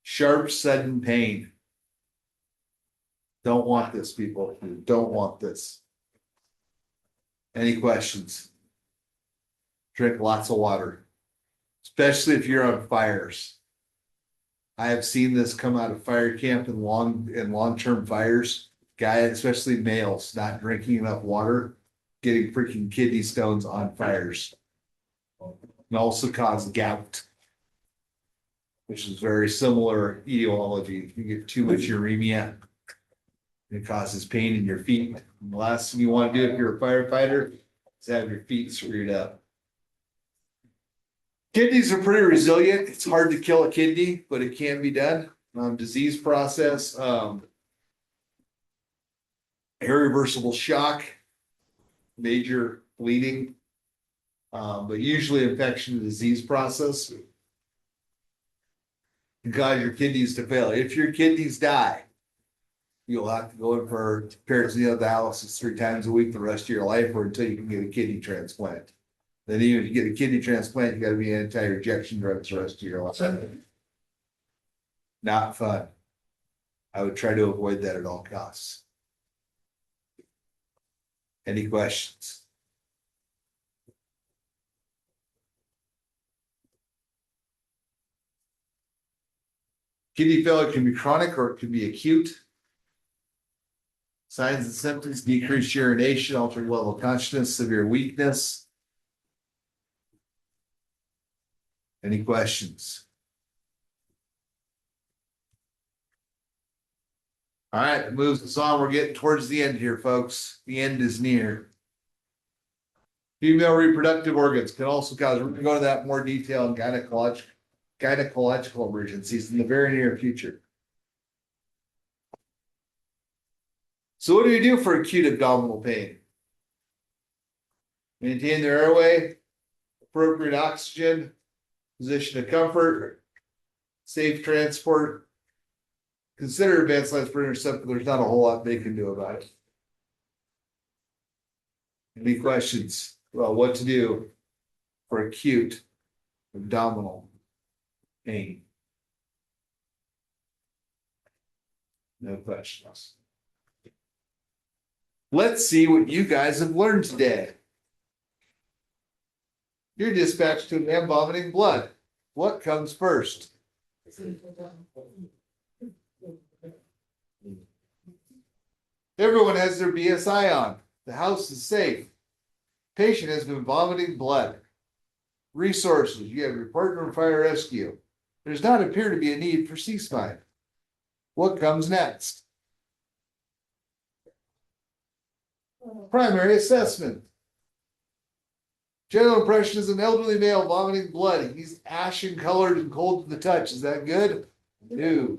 Sharp, sudden pain. Don't want this, people. You don't want this. Any questions? Drink lots of water, especially if you're on fires. I have seen this come out of fire camp and long-term fires. Guys, especially males, not drinking enough water, getting freaking kidney stones on fires. And also cause gout, which is very similar etiology. You get too much uremia, it causes pain in your feet. And the last thing you want to do if you're a firefighter is have your feet screwed up. Kidneys are pretty resilient. It's hard to kill a kidney, but it can be done. Disease process, irreversible shock, major bleeding, but usually infection and disease process can cause your kidneys to fail. If your kidneys die, you'll have to go in for peritoneal dialysis 3 times a week the rest of your life, or until you can get a kidney transplant. Then even if you get a kidney transplant, you got to be anti-rejection drugs the rest of your life. Not fun. I would try to avoid that at all costs. Any questions? Kidney failure can be chronic or it can be acute. Signs and symptoms: decreased urination, altered level of consciousness, severe weakness. Any questions? All right, it moves us on. We're getting towards the end here, folks. The end is near. Female reproductive organs can also cause, we're going to go into that in more detail in gynecological emergencies in the very near future. So what do you do for acute abdominal pain? Maintain their airway, appropriate oxygen, position of comfort, safe transport. Consider advanced life support intercept, but there's not a whole lot they can do about it. Any questions about what to do for acute abdominal pain? No questions. Let's see what you guys have learned today. You're dispatched to a man vomiting blood. What comes first? Everyone has their BSI on. The house is safe. Patient has been vomiting blood. Resources: you have your partner in fire rescue. There does not appear to be a need for C-spine. What comes next? Primary assessment. General impression is an elderly male vomiting blood. He's ashen colored and cold to the touch. Is that good? No.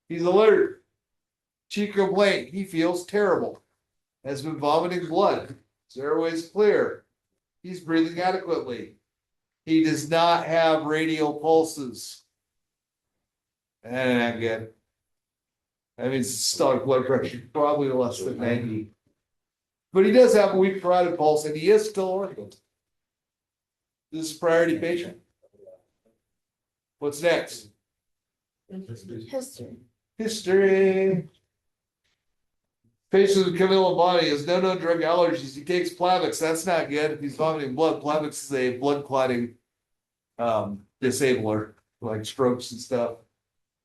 He's alert. Chief complaint: he feels terrible. Has been vomiting blood. His airway is clear. He's breathing adequately. He does not have radial pulses. Not good. That means systolic blood pressure probably less than 90. But he does have a weak carotid pulse, and he is still organ. This is a priority patient. What's next? History. Patient with Camilla body has no known drug allergies. He takes Plavix. That's not good. If he's vomiting blood, Plavix is a blood clotting disabler, like strokes and stuff.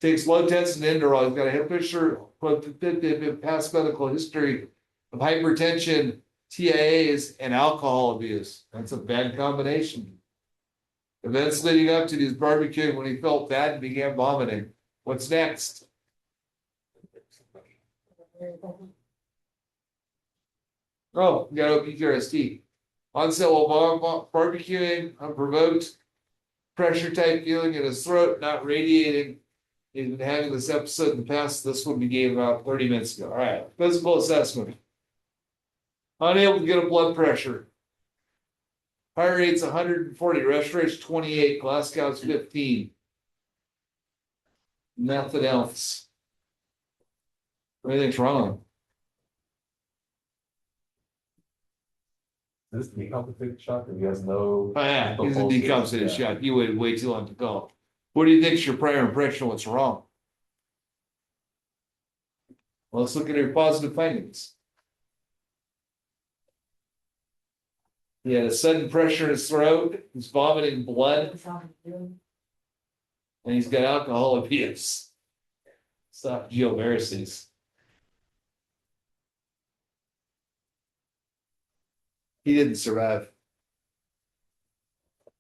Takes low tension Inderol. He's got a hip fissure, past medical history of hypertension, TIAs, and alcohol abuse. That's a bad combination. Events leading up to his barbecuing when he felt bad and began vomiting. What's next? Oh, you got PTSD. Onset while barbecuing, unprovoked, pressure type feeling in his throat, not radiating. He's been having this episode in the past. This one began about 30 minutes ago. All right, physical assessment. Unable to get a blood pressure. Heart rate's 140, respiration 28, Glasgow's 15. Nothing else. Everything's wrong. Is this decompensated shock? Or you guys know? Oh, yeah, he's a decompensated shock. You waited way too long to go. What do you think's your prior impression of what's wrong? Well, let's look at your positive findings. He had a sudden pressure in his throat, he's vomiting blood, and he's got alcohol abuse. Esophageal varices. He didn't survive.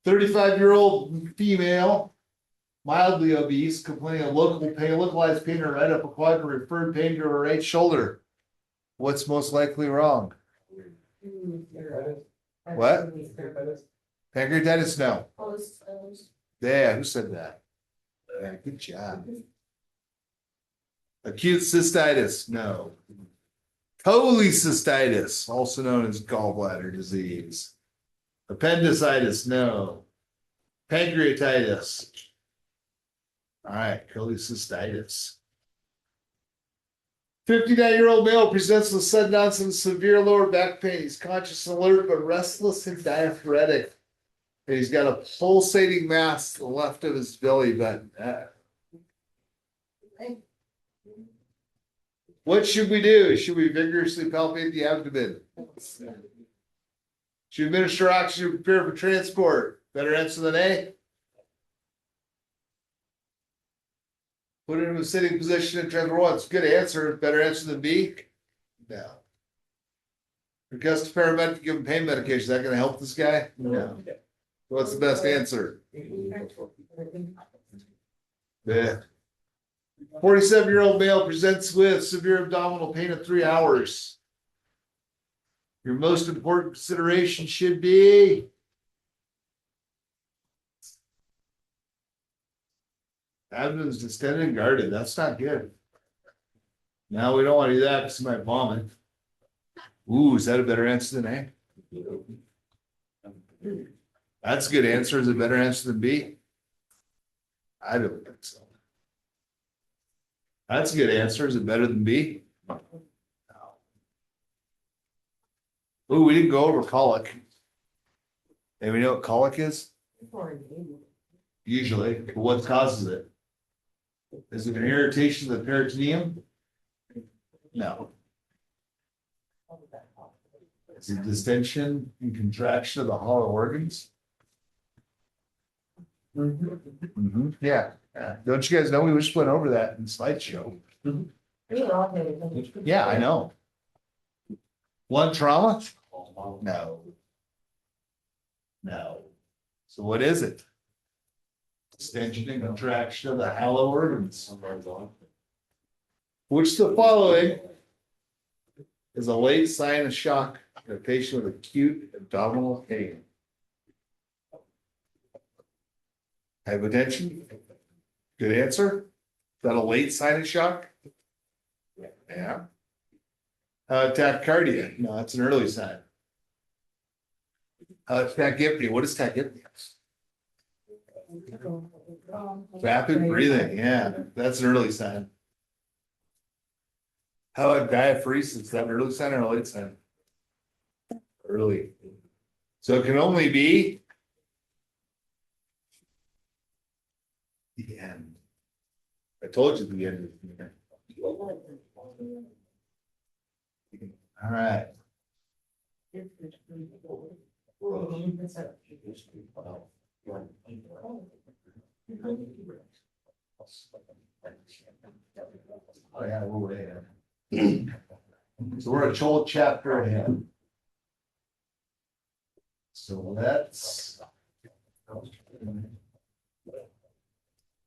35-year-old female, mildly obese, complaining of localized pain in her right upper quadrant, referred pain to her right shoulder. What's most likely wrong? What? Pancreatitis? No. Yeah, who said that? Yeah, good job. Acute cystitis? No. Cholecystitis, also known as gallbladder disease. Appendicitis? No. Pancreatitis? All right, cholecystitis. 59-year-old male presents with sudden onset of severe lower back pain. He's conscious and alert, but restless and diaphoretic. And he's got a pulsating mass to the left of his belly button. What should we do? Should we vigorously palpate the abdomen? Should we administer oxygen to prepare for transport? Better answer than A. Put it in a sitting position and transport once. Good answer. Better answer than B? No. Request a paramedic to give him pain medication. Is that going to help this guy? No. What's the best answer? Yeah. 47-year-old male presents with severe abdominal pain at 3 hours. Your most important consideration should be abdomen's distended and guarded. That's not good. Now we don't want to do that because he might vomit. Ooh, is that a better answer than A? That's a good answer. Is it a better answer than B? I don't think so. That's a good answer. Is it better than B? No. Ooh, we didn't go over colic. And we know what colic is? Usually. But what causes it? Is it an irritation of the peritoneum? No. Is it distension and contraction of the hollow organs? Yeah. Don't you guys know we just went over that in slideshow? Yeah, I know. One trauma? No. No. So what is it? Distension and contraction of the hollow organs. Which the following is a late sign of shock in a patient with acute abdominal pain? Hypotension? Good answer. Is that a late sign of shock? Yeah. Tachycardia? No, that's an early sign. Tachypnea? What is tachypnea? Rapid breathing, yeah, that's an early sign. How about diaphoresis? Is that an early sign or a late sign? Early. So it can only be the end. I told you the end. All right. Oh yeah, we're way ahead. So we're a whole chapter ahead. So let's